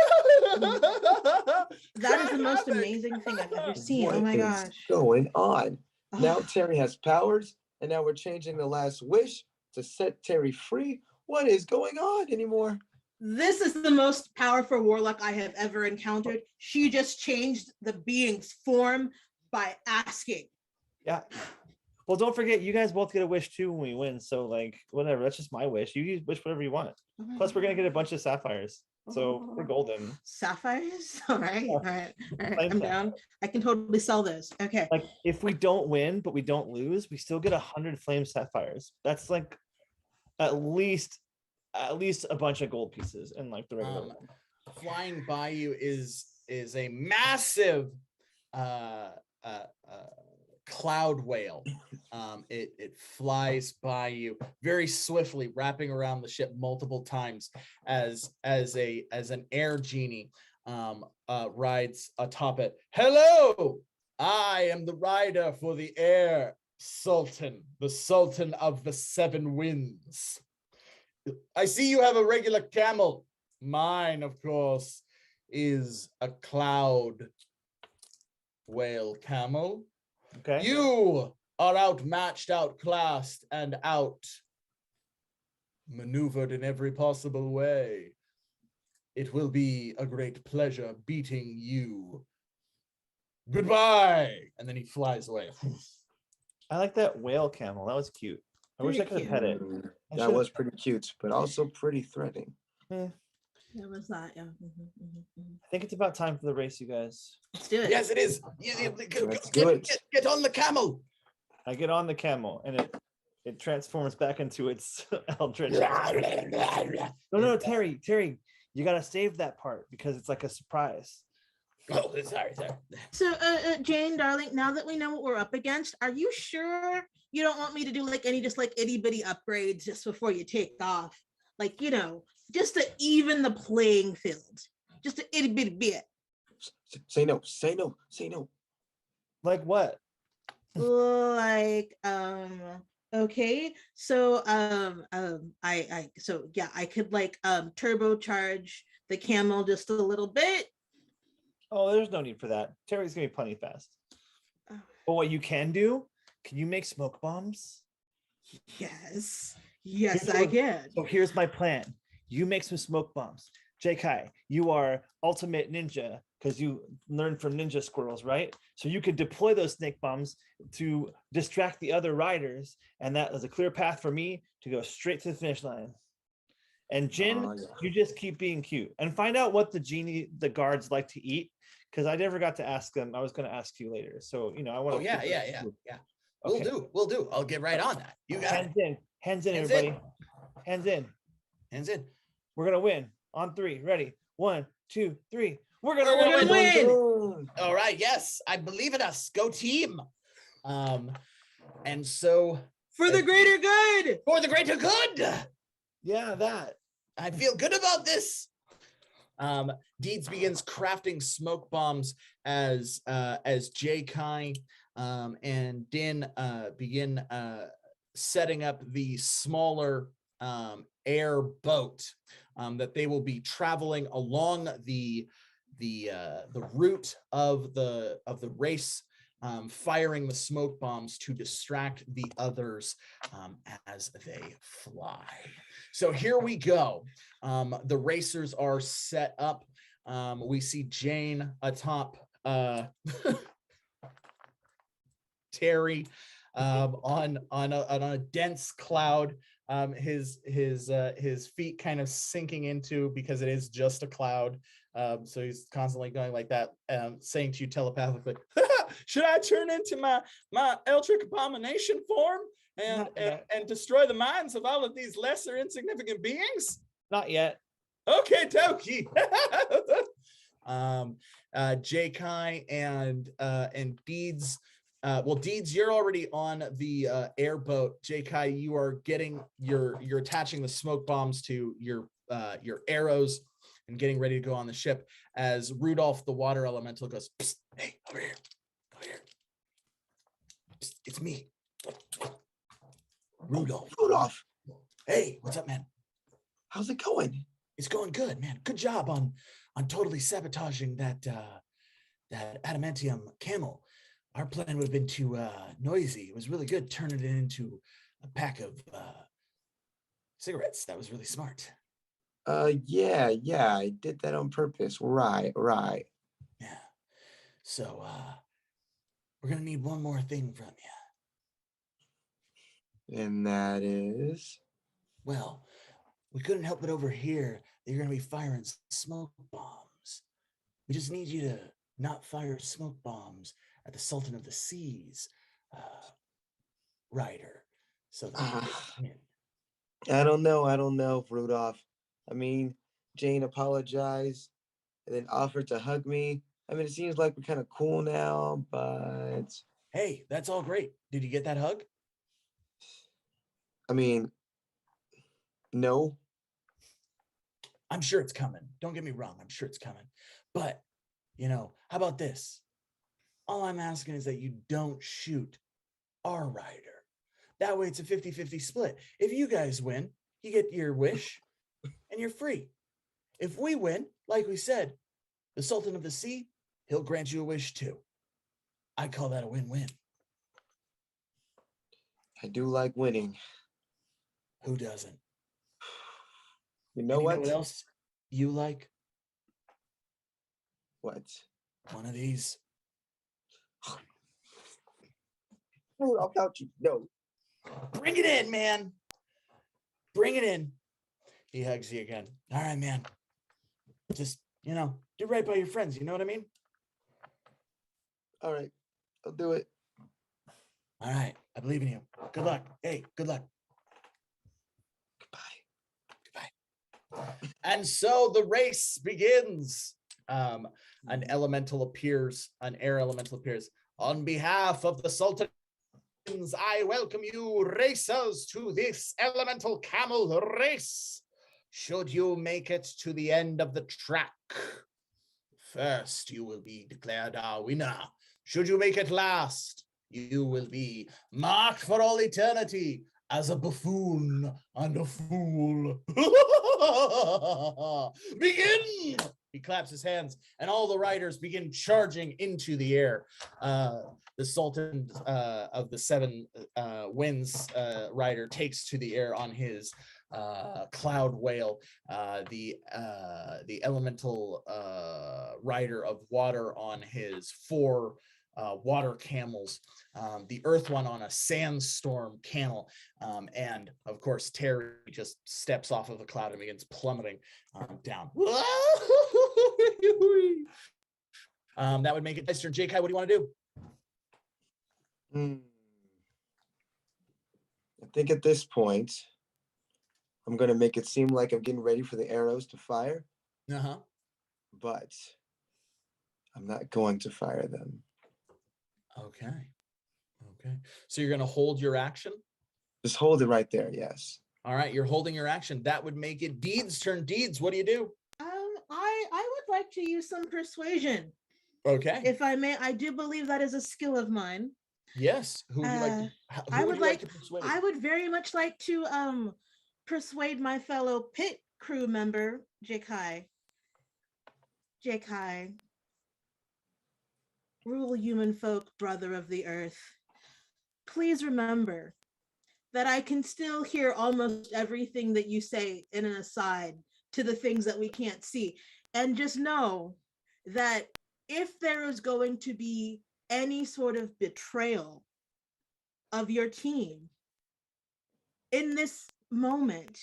is the most amazing thing I've ever seen. What oh my is gosh. going on? Now Terry has powers, and now we're changing the last wish to set Terry free. What is going on anymore? This is the most powerful warlock I have ever encountered. She just changed the being's form by asking. Yeah. Well, don't forget, you guys both get a wish too when we win. So, like, whatever. That's just my wish. You wish whatever you want. Plus, we're gonna get a bunch of sapphires. So they're golden. Sapphires? All right. I'm down. I can totally sell those. Okay. Like, if we don't win, but we don't lose, we still get 100 flame sapphires. That's like at least a bunch of gold pieces in like the regular one. Flying by you is a massive cloud whale. It flies by you very swiftly, wrapping around the ship multiple times as an air genie rides atop it. Hello, I am the rider for the air, Sultan, the Sultan of the 7 winds. I see you have a regular camel. Mine, of course, is a cloud whale camel. Okay. You are outmatched, outclassed, and outmaneuvered in every possible way. It will be a great pleasure beating you. Goodbye. And then he flies away. I like that whale camel. That was cute. I wish I Very could have pet it. That was pretty cute, but also pretty threatening. Eh, That was that. Yeah. I think it's about time for the race, you guys. Let's do it. Yes, it is. Let's do it. Get on the camel. I get on the camel and it transforms back into its eldritch. No, Terry, you gotta save that part because it's like a surprise. Oh, sorry. So, Jayne, darling, now that we know what we're up against, are you sure you don't want me to do like any just like itty bitty upgrades just before you take off? Like, just to even the playing field, just a itty bitty bit. Say no. Like what? Like, okay, so I could like turbocharge the camel just a little bit. Oh, there's no need for that. Terry's gonna be plenty fast. But what you can do, can you make smoke bombs? Yes, I can. So here's my plan. You make some smoke bombs. Jakai, you are ultimate ninja because you learned from ninja squirrels, right? So you could deploy those snake bombs to distract the other riders, and that is a clear path for me to go straight to the finish line. And Jin, you just keep being cute and find out what the guards like to eat, because I never got to ask them. I was going to ask you later. So, I want to. Oh, yeah. Okay. We'll do. I'll get right on that. You got it. Hands in, everybody. Hands in. We're going to win on 3. Ready? 1, 2, 3. We're going to win. All right. Yes. I believe in us. Go team. And so For the greater good. For the greater good. Yeah, that. I feel good about this. Deeds begins crafting smoke bombs as Jakai and Din begin setting up the smaller air boat that they will be traveling along the route of the race, firing the smoke bombs to distract the others as they fly. So here we go. The racers are set up. We see Jayne atop Terry on a dense cloud. His feet kind of sinking into, because it is just a cloud. So he's constantly going like that, saying to you telepathically, should I turn into my Eldritch Abomination form and destroy the minds of all of these lesser insignificant beings? Not yet. Okay, Toki. Jakai and Deeds. Well, Deeds, you're already on the airboat. Jakai, you are you're attaching the smoke bombs to your arrows and getting ready to go on the ship as Rudolph the water elemental goes, hey, over here. Psst, it's me. Rudolph. Hey, what's up, man? How's it going? It's going good, man. Good job on totally sabotaging that adamantium camel. Our plan would have been too noisy. It was really good turning it into a pack of cigarettes. That was really smart. Yeah, I did that on purpose. Right. Yeah. So we're gonna need one more thing from you. And that is? Well, we couldn't help but overhear that you're gonna be firing smoke bombs. We just need you to not fire smoke bombs at the Sultan of the Seas rider. So I don't know, Rudolph. I mean, Jayne apologized and then offered to hug me. I mean, it seems like we're kind of cool now, but... Hey, that's all great. Did you get that hug? I mean, no. I'm sure it's coming. Don't get me wrong. I'm sure it's coming. But, how about this? All I'm asking is that you don't shoot our rider. That way it's a 50-50 split. If you guys win, you get your wish, and you're free. If we win, like we said, the Sultan of the Sea, he'll grant you a wish too. I call that a win-win. I do like winning. Who doesn't? You know And what? You know what else you like? What? One of these. Rudolph, don't you know? Bring it in, man. Bring it in. He hugs you again. All right, man. Just, do right by your friends. You know what I mean? All right, I'll do it. All right. I believe in you. Good luck. Hey, good luck. Goodbye. And so the race begins. An air elemental appears. On behalf of the Sultan, I welcome you, racers, to this elemental camel race. Should you make it to the end of the track, first you will be declared our winner. Should you make it last, you will be marked for all eternity as a buffoon and a fool. Begin! He claps his hands, and all the riders begin charging into the air. The Sultan of the Seven Winds rider takes to the air on his cloud whale. The elemental rider of water on his 4 water camels. The earth one on a sandstorm camel. And of course, Terry just steps off of the cloud and begins plummeting down. That would make it Mr. Jakai. What do you want to do? I think at this point, I'm going to make it seem like I'm getting ready for the arrows to fire. But I'm not going to fire them. Okay. So you're going to hold your action? Just hold it right there, yes. All right, you're holding your action. That would make it Deeds' turn. Deeds, what do you do? I would like to use some persuasion. Okay. If I may, I do believe that is a skill of mine. Yes. Who would you like to, I would like to persuade? I would very much like to persuade my fellow pit crew member, Jakai. Jakai. Rule human folk, brother of the earth. Please remember that I can still hear almost everything that you say in an aside to the things that we can't see. And just know that if there is going to be any sort of betrayal of your team in this moment,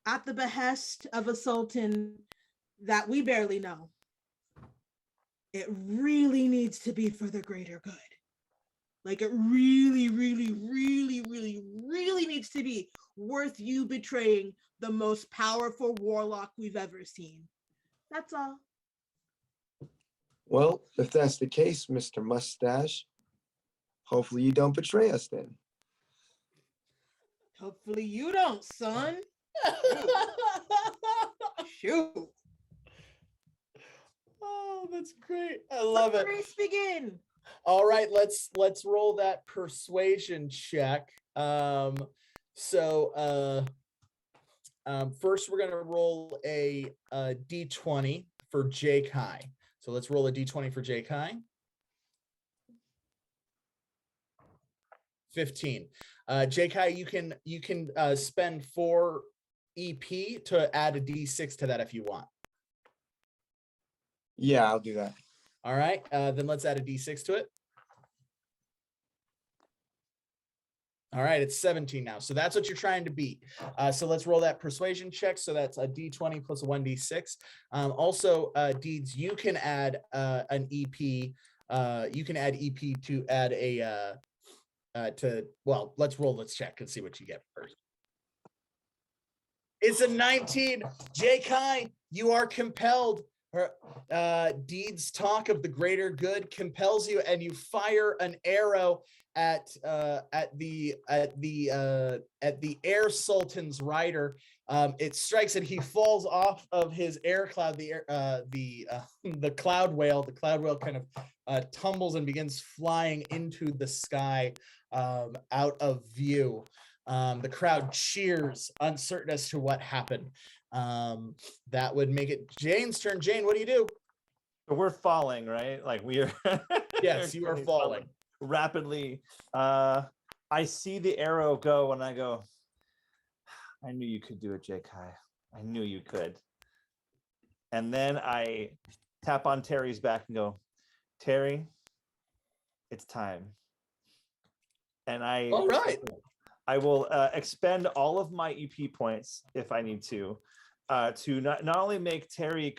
at the behest of a sultan that we barely know, it really needs to be for the greater good. Like it really, really, really, really, really needs to be worth you betraying the most powerful warlock we've ever seen. That's all. Well, if that's the case, Mr. Mustache, hopefully you don't betray us then. Hopefully you don't, son. Shoot. Oh, that's great. I love it. Race begin. All right, let's roll that persuasion check. First we're gonna roll a d20 for Jakai. So let's roll a d20 for Jakai. 15. Jakai, you can spend 4 EP to add a d6 to that if you want. Yeah, I'll do that. All right, then let's add a d6 to it. All right, it's 17 now. So that's what you're trying to beat. So let's roll that persuasion check. So that's a d20 plus a 1d6. Also, Deeds, you can add an EP. You can add EP to add a well, let's check and see what you get first. It's a 19. Jakai, you are compelled. Deeds' talk of the greater good compels you, and you fire an arrow at the air sultan's rider. It strikes and he falls off of his air cloud. The cloud whale. The cloud whale kind of tumbles and begins flying into the sky, out of view. The crowd cheers, uncertain as to what happened. That would make it Jayne's turn. Jayne, what do you do? So we're falling, right? Like we are. Yes, you are falling rapidly. I see the arrow go, and I go, I knew you could do it, Jakai. I knew you could. And then I tap on Terry's back and go, Terry, it's time. And All right. I will expend all of my EP points if I need to not only make Terry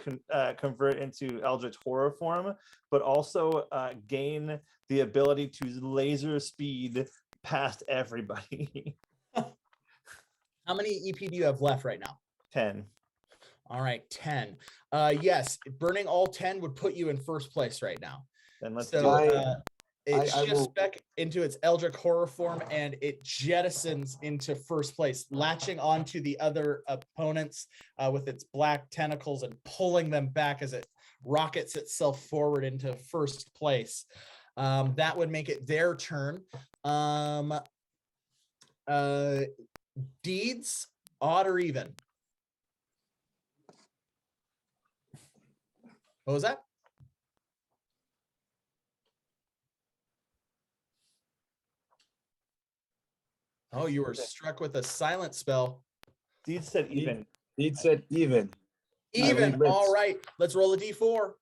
convert into Eldritch Horror form, but also gain the ability to laser speed past everybody. How many EP do you have left right now? 10. All right, 10. Yes, burning all 10 would put you in first place right now. Then let's So do it. it shifts back into its Eldritch Horror form, and it jettisons into first place, latching onto the other opponents with its black tentacles and pulling them back as it rockets itself forward into first place. That would make it their turn. Deeds, odd or even? What was that? Oh, you were struck with a silent spell. Deed said even. Deed said even. Even. All right. Let's roll a d4.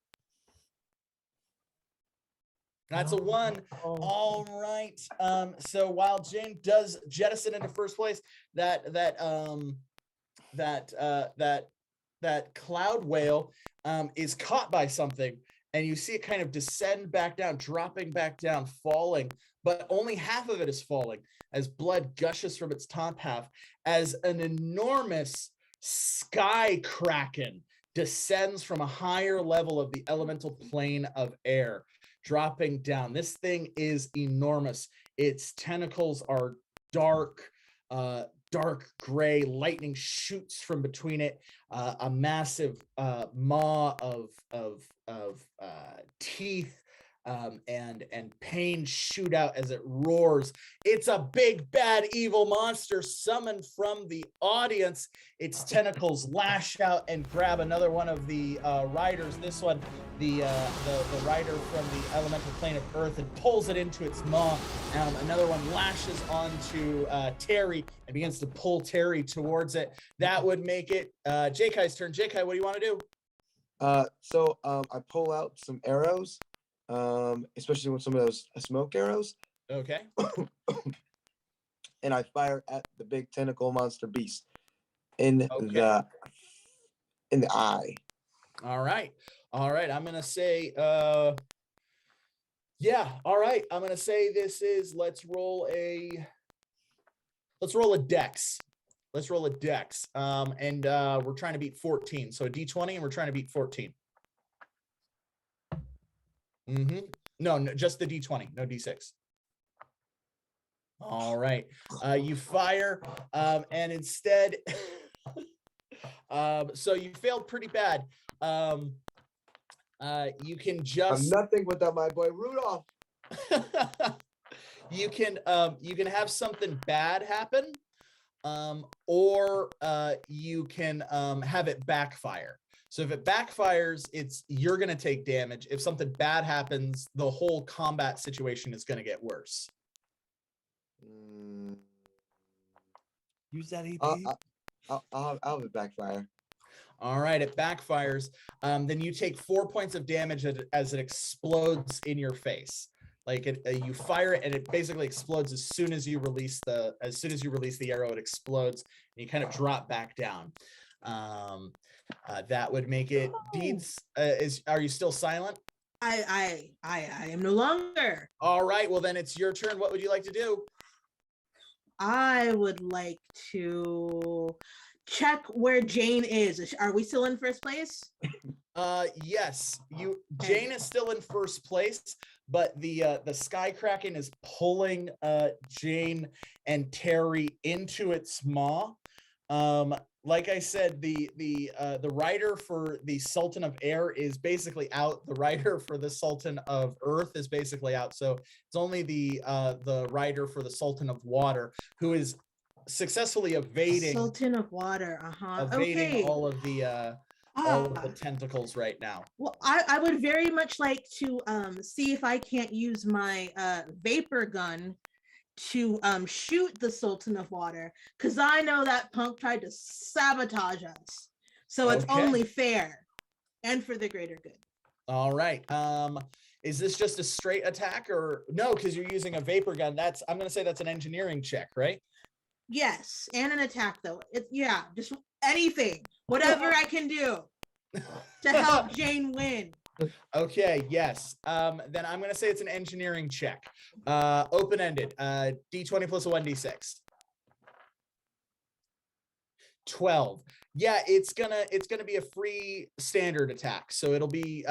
That's a 1. All right. So while Jayne does jettison into first place, that cloud whale is caught by something, and you see it kind of descend back down, dropping back down, falling, but only half of it is falling as blood gushes from its top half as an enormous sky kraken descends from a higher level of the elemental plane of air, dropping down. This thing is enormous. Its tentacles are dark gray. Lightning shoots from between it. A massive maw of teeth and pain shoot out as it roars. It's a big bad evil monster summoned from the audience. Its tentacles lash out and grab another one of the riders. This one, the rider from the elemental plane of earth, and pulls it into its maw. Another one lashes onto Terry and begins to pull Terry towards it. That would make it Jakai's turn. Jakai, what do you want to do? So I pull out some arrows, especially with some of those smoke arrows. Okay. And I fire at the big tentacle monster beast in the eye. All right. I'm gonna say yeah, all right. I'm gonna say this is let's roll a dex. Let's roll a dex. And we're trying to beat 14. So a d20 and we're trying to beat 14. No, just the d20, no d6. All right. You fire and instead so you failed pretty bad. You can just I'm nothing without my boy Rudolph. you can have something bad happen, or you can have it backfire. So if it backfires, you're going to take damage. If something bad happens, the whole combat situation is going to get worse. Use that EP. I'll have it backfire. All right, it backfires. Then you take 4 points of damage as it explodes in your face. Like you fire it and it basically explodes as soon as you release the arrow. It explodes and you kind of drop back down. That would make it Deeds. Are you still silent? I am no longer. All right, well then it's your turn. What would you like to do? I would like to check where Jayne is. Are we still in first place? Yes, Jayne is still in first place, but the Sky Kraken is pulling Jayne and Terry into its maw. Like I said, the rider for the Sultan of Air is basically out. The rider for the Sultan of Earth is basically out. So it's only the rider for the Sultan of Water, who is successfully evading Sultan of Water. evading Okay. all of the tentacles right now. Well, I would very much like to see if I can't use my vapor gun to shoot the Sultan of Water, because I know that punk tried to sabotage us. So it's Okay. only fair and for the greater good. All right. Is this just a straight attack or no? Because you're using a vapor gun. I'm gonna say that's an engineering check, right? Yes, and an attack though. Yeah, just anything, whatever I can do to help Jayne win. Okay, yes. Then I'm gonna say it's an engineering check. Open-ended. D20 plus a 1d6. 12. Yeah, it's gonna be a free standard attack. So it'll be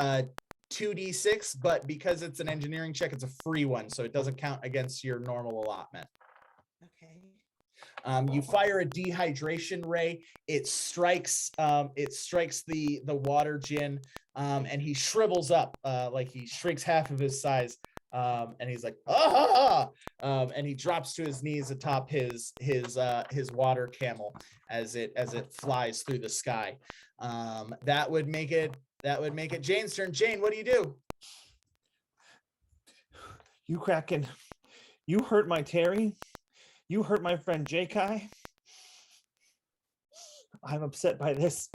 2d6, but because it's an engineering check, it's a free one, so it doesn't count against your normal allotment. Okay. You fire a dehydration ray. It strikes the water djinn, and he shrivels up, like he shrinks half of his size, and he's like, and he drops to his knees atop his water camel as it flies through the sky. That would make it Jayne's turn. Jayne, what do you do? You Kraken, you hurt my Terry. You hurt my friend Jakai. I'm upset by this.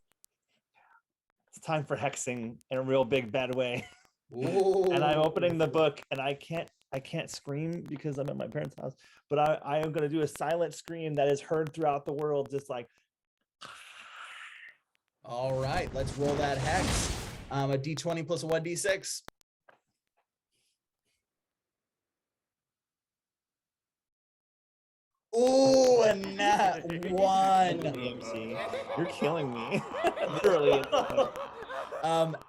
It's time for hexing in a real big bad way. Ooh. And I'm opening the book, and I can't scream because I'm at my parents' house, but I am going to do a silent scream that is heard throughout the world, just like. All right, let's roll that hex. A d20 plus a 1d6. Ooh, a nat 1. MC, you're killing me. Literally.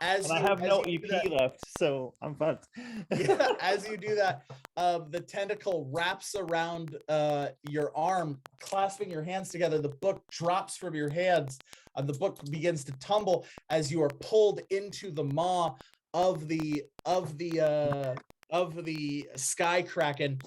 As I have no EP left, so I'm fucked. Yeah, as you do that, the tentacle wraps around your arm, clasping your hands together. The book drops from your hands. The book begins to tumble as you are pulled into the maw of the sky kraken.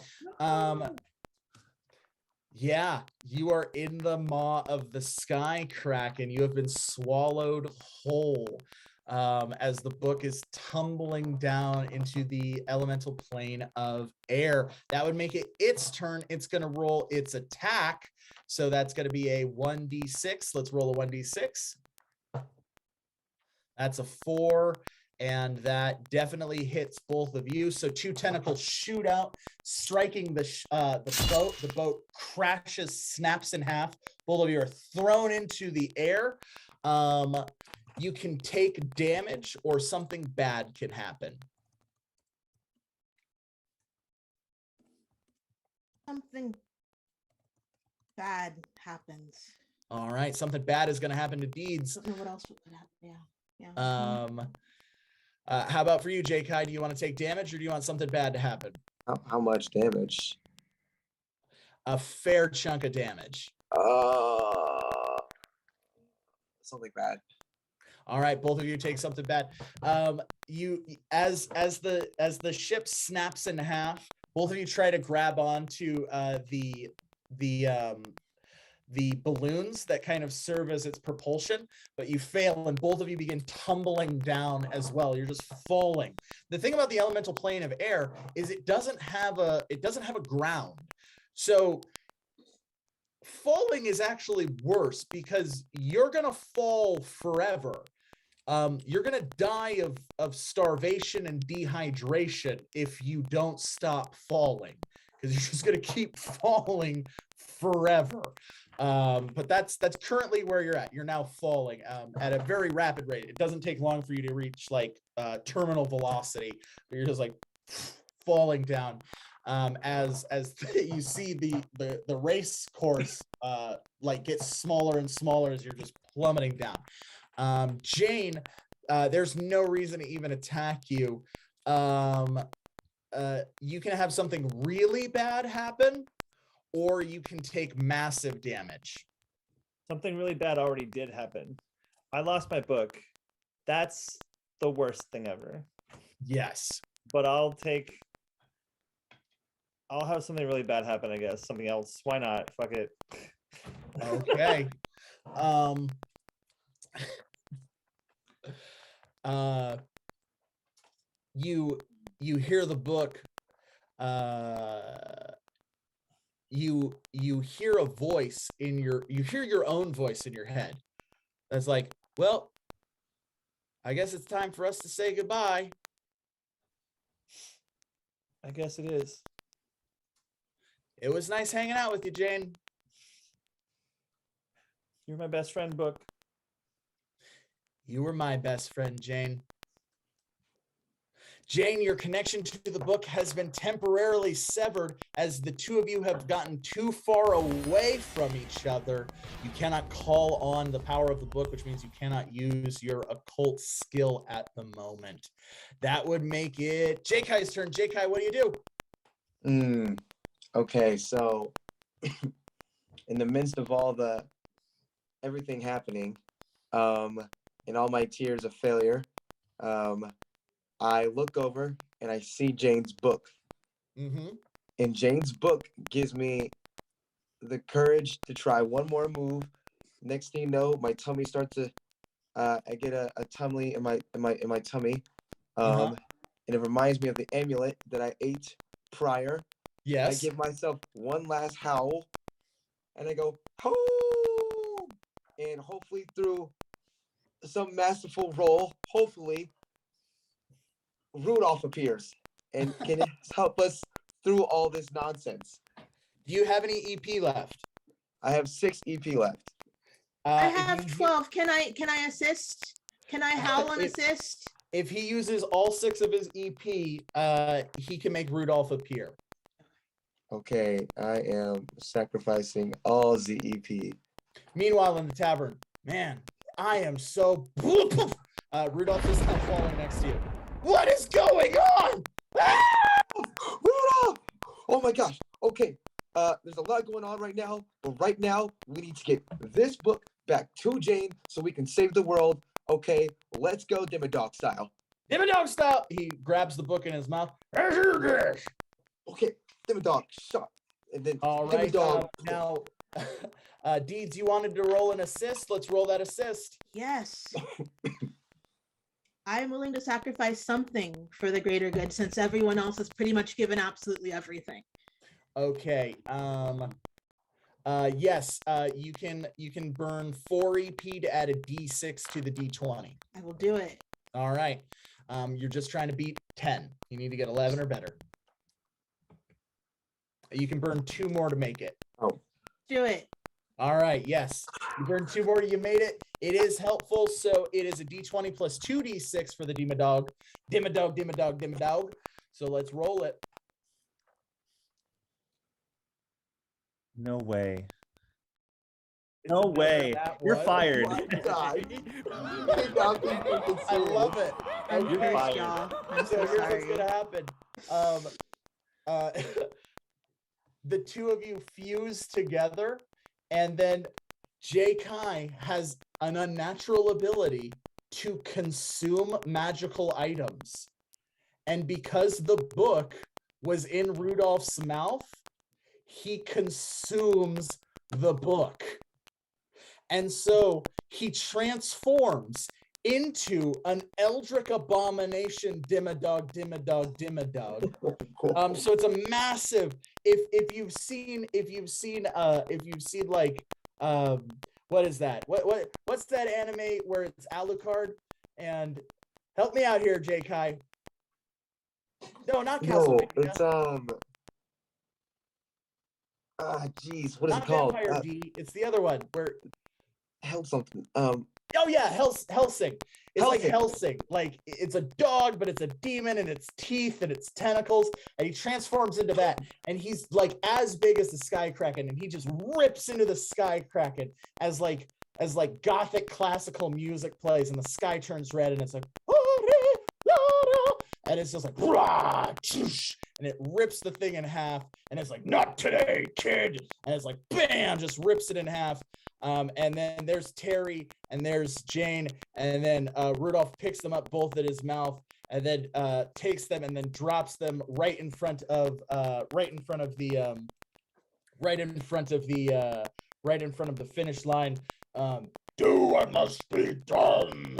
Yeah, you are in the maw of the sky kraken. You have been swallowed whole. As the book is tumbling down into the elemental plane of air. That would make it its turn. It's going to roll its attack. So that's going to be a 1d6. Let's roll a 1d6. That's a 4. And that definitely hits both of you. So 2 tentacles shoot out, striking the boat. The boat crashes, snaps in half. Both of you are thrown into the air. You can take damage or something bad can happen. Something bad happens. All right, something bad is going to happen to Deeds. I don't know what else would happen. Yeah. How about for you, Jakai? Do you want to take damage or do you want something bad to happen? How much damage? A fair chunk of damage. Something bad. All right, both of you take something bad. You as the ship snaps in half, both of you try to grab onto the balloons that kind of serve as its propulsion, but you fail and both of you begin tumbling down as well. You're just falling. The thing about the elemental plane of air is it doesn't have a ground. So falling is actually worse because you're going to fall forever. You're going to die of starvation and dehydration if you don't stop falling, because you're just going to keep falling forever. But that's currently where you're at. You're now falling at a very rapid rate. It doesn't take long for you to reach like terminal velocity, but you're just like falling down as you see the race course like gets smaller and smaller as you're just plummeting down. Jayne, there's no reason to even attack you. You can have something really bad happen, or you can take massive damage. Something really bad already did happen. I lost my book. That's the worst thing ever. Yes. But I'll take I'll have something really bad happen, I guess. Something else. Why not? Fuck it. Okay. You hear the book. You hear a voice you hear your own voice in your head. That's like, well, I guess it's time for us to say goodbye. I guess it is. It was nice hanging out with you, Jayne. You're my best friend, Book. You were my best friend, Jayne. Jayne, your connection to the book has been temporarily severed as the two of you have gotten too far away from each other. You cannot call on the power of the book, which means you cannot use your occult skill at the moment. That would make it Jakai's turn. Jakai, what do you do? Okay, so in the midst of everything happening, and all my tears of failure, I look over and I see Jayne's book. And Jayne's book gives me the courage to try one more move. Next thing you know, my tummy starts to I get a tummy in my tummy. And it reminds me of the amulet that I ate prior. Yes. I give myself one last howl and I go, "Ho!" And hopefully through some masterful roll, hopefully Rudolph appears and can help us through all this nonsense. Do you have any EP left? I have 6 EP left. I have 12. Can I assist? Can I howl and assist? If he uses all 6 of his EP, he can make Rudolph appear. Okay, I am sacrificing all the EP. Meanwhile, in the tavern, man, I am so... Rudolph is now falling next to you. What is going on? Rudolph! Oh my gosh. Okay, there's a lot going on right now, but right now, we need to get this book back to Jayne so we can save the world. Okay, let's go Dimmadog style. Dimmadog style! He grabs the book in his mouth. Okay, Dimmadog, shut. And then All right, Dimmadog. now, Deeds, you wanted to roll an assist? Let's roll that assist. Yes. I'm willing to sacrifice something for the greater good since everyone else has pretty much given absolutely everything. Okay. Yes, you can burn 4 EP to add a D6 to the D20. I will do it. All right. You're just trying to beat 10. You need to get 11 or better. You can burn 2 more to make it. Oh. Do it. All right. Yes. You burn 2 more. You made it. It is helpful. So it is a D20 plus 2D6 for the Dimmadog. Dimmadog. So let's roll it. No way. No way. You're fired. Oh my God. I love it. I'm You're cursed, fired. y'all. I'm So so here's sorry. what's gonna happen. The two of you fuse together, and then Jakai has an unnatural ability to consume magical items. And because the book was in Rudolph's mouth, he consumes the book. And so he transforms into an eldritch abomination Dimmadog. So it's a massive, if you've seen like what is that? What's that anime where it's Alucard? And help me out here, Jakai. No, not Castlevania. It's geez, what is Not it called? Vampire D. It's the other one where Hell something. oh yeah, Helsing. It's like Helsing. Helsing. Like it's a dog, but it's a demon and its teeth and its tentacles, and he transforms into that. And he's like as big as the Sky Kraken, and he just rips into the Sky Kraken as like gothic classical music plays, and the sky turns red, and it's like and it's just like and and it rips the thing in half, and it's like, not today, kid. And it's like, bam, just rips it in half. And then there's Terry and there's Jayne, and then Rudolph picks them up both at his mouth, and then takes them and then drops them right in front of the finish line. Do what must be done.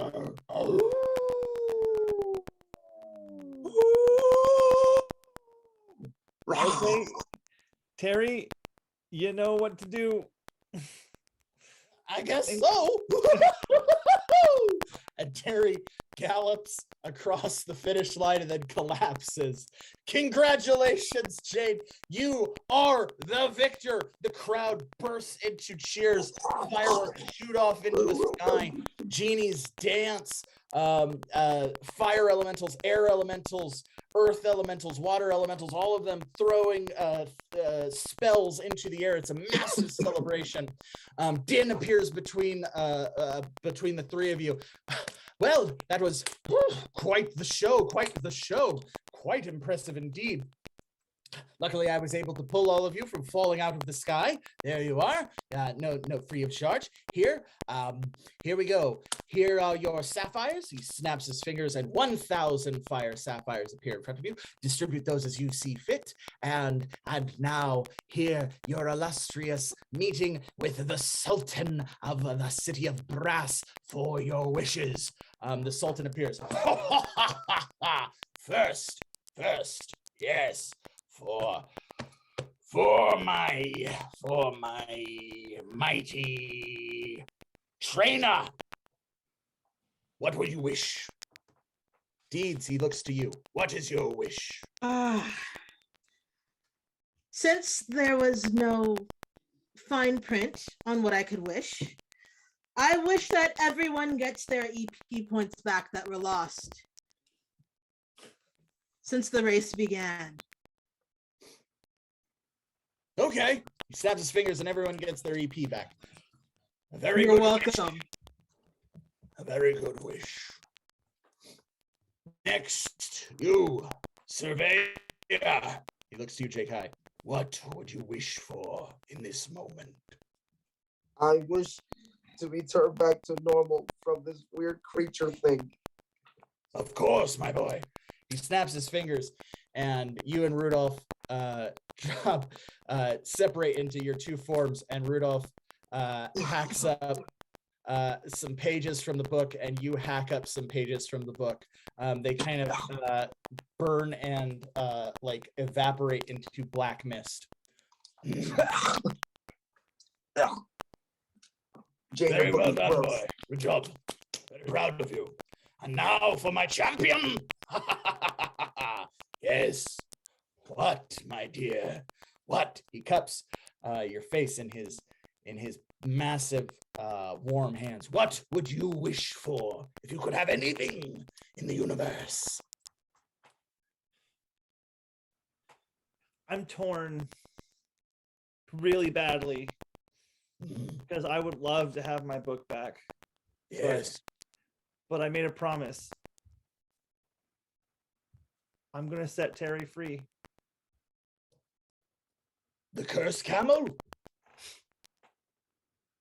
Okay, Terry, you know what to do. I guess so. And Terry gallops across the finish line and then collapses. Congratulations, Jayne. You are the victor. The crowd bursts into cheers. Fireworks shoot off into the sky. Genies dance. Fire elementals, air elementals, earth elementals, water elementals, all of them throwing spells into the air. It's a massive celebration. Din appears between the three of you. Well, that was quite the show, quite impressive indeed. Luckily, I was able to pull all of you from falling out of the sky. There you are. No, free of charge. Here we go. Here are your sapphires. He snaps his fingers, and 1,000 fire sapphires appear in front of you. Distribute those as you see fit. And now, here, your illustrious meeting with the Sultan of the city of Brass for your wishes. The Sultan appears. First, yes. For my mighty trainer, what will you wish? Deeds, he looks to you. What is your wish? Since there was no fine print on what I could wish, I wish that everyone gets their EP points back that were lost since the race began. Okay. He snaps his fingers and everyone gets their EP back. You're welcome. A very good wish. Next, you, Surveyor. He looks to you, Jakai. What would you wish for in this moment? I wish to return back to normal from this weird creature thing. Of course, my boy. He snaps his fingers, and you and Rudolph separate into your two forms, and Rudolph hacks up some pages from the book, and you hack up some pages from the book. They kind of burn and like evaporate into black mist. Jayne, Very well done, boy. Good job. Very proud of you. And now for my champion. Yes. What, my dear? What? He cups your face in his massive, warm hands. What would you wish for if you could have anything in the universe? I'm torn really badly because I would love to have my book back. Yes. But I made a promise. I'm going to set Terry free. The cursed camel?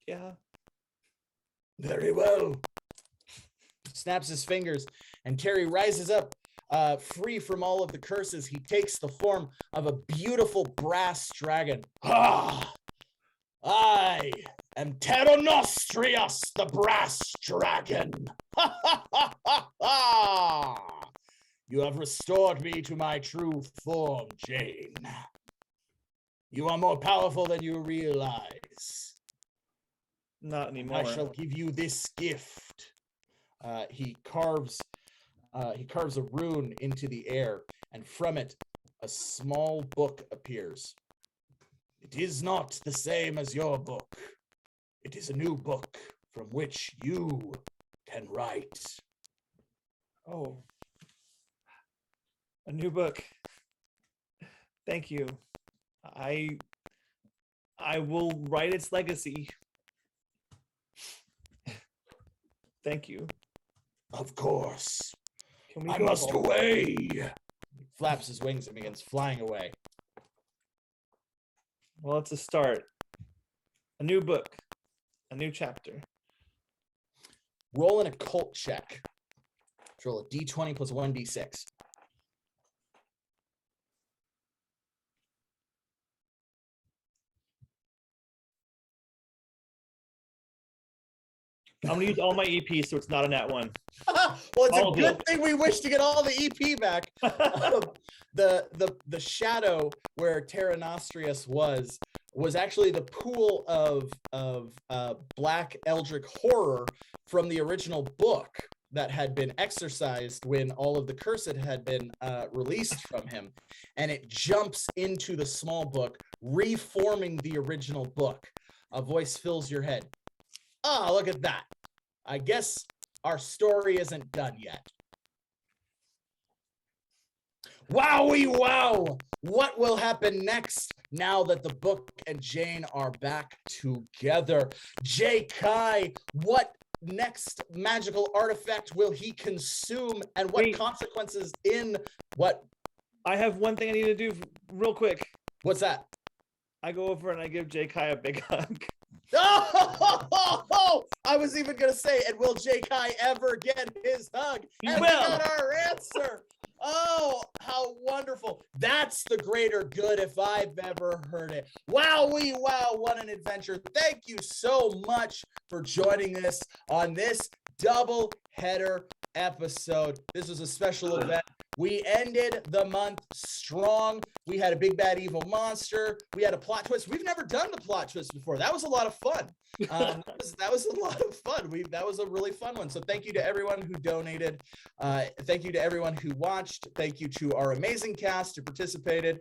Yeah. Very well. Snaps his fingers, and Terry rises up, free from all of the curses. He takes the form of a beautiful brass dragon. Ah! I am Terranostrius, the brass dragon. Ha ha ha ha ha! You have restored me to my true form, Jayne. You are more powerful than you realize. Not anymore. I shall give you this gift. He carves a rune into the air, and from it, a small book appears. It is not the same as your book. It is a new book from which you can write. Oh. A new book. Thank you. I will write its legacy. Thank you. Of course. Can we I go must home? away. flaps his wings and begins flying away. Well, it's a start. A new book, a new chapter. Roll an occult check. Roll a d20 plus 1d6. I'm gonna use all my EPs, so it's not a nat one. Well, it's All a of good it. thing we wish to get all the EP back. The shadow where Terra Nostrius was actually the pool of black eldritch horror from the original book that had been exorcised when all of the cursed had been released from him, and it jumps into the small book, reforming the original book. A voice fills your head. Ah, look at that. I guess our story isn't done yet. Wowie wow! What will happen next now that the book and Jayne are back together? Jakai, what next magical artifact will he consume, and what Wait. consequences in what? I have one thing I need to do real quick. What's that? I go over and I give Jakai a big hug. Oh, I was even gonna say, and will Jakai ever get his hug? He And we will. got our answer. Oh, how wonderful. That's the greater good if I've ever heard it. Wowie wow, what an adventure. Thank you so much for joining us on this double header episode. This was a special event. We ended the month strong. We had a big bad evil monster. We had a plot twist. We've never done the plot twist before. That was a lot of fun. That was a lot of fun. That was a really fun one. So thank you to everyone who donated. Thank you to everyone who watched. Thank you to our amazing cast who participated.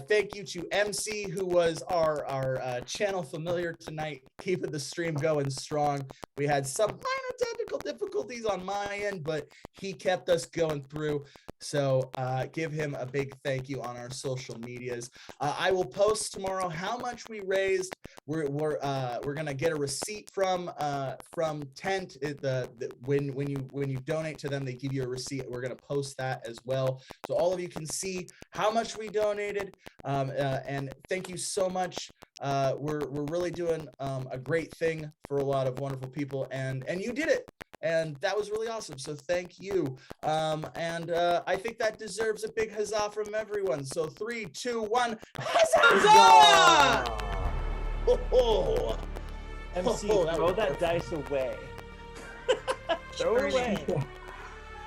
Thank you to MC, who was our channel familiar tonight, keeping the stream going strong. We had some minor technical difficulties on my end, but he kept us going through. So give him a big thank you on our social medias. I will post tomorrow how much we raised. We're gonna get a receipt from Tent. When you donate to them, they give you a receipt. We're gonna post that as well, so all of you can see how much we donated. And thank you so much. We're really doing a great thing for a lot of wonderful people, and you did it. And that was really awesome. So thank you. I think that deserves a big huzzah from everyone. So 3, 2, 1, huzzah! Oh, MC, that throw was that perfect. dice away. Throw it away.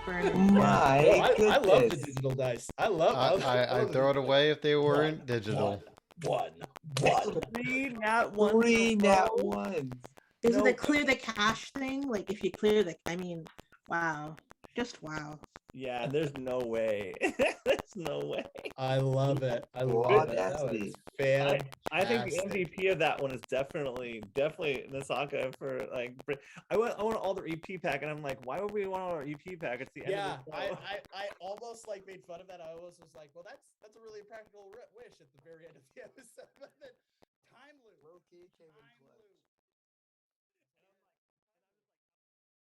My I love the goodness. digital dice. I I'd throw it away if they weren't digital. One. 3 nat ones. 3 in a nat row? ones. Is it No. the clear the cache thing? Like if you clear the, I mean, wow, just wow. Yeah, there's no way. There's no way. I love it. I love it. That was Audacity. fantastic. I think the MVP of that one is definitely Nasaka for like. I want all their EP pack, and I'm like, why would we want all our EP pack? It's the end Yeah, of the I show. almost like made fun of that. I almost was like, well, that's a really practical wish at the very end of the episode. But then time loop. Low-key came in Time clutch. loop.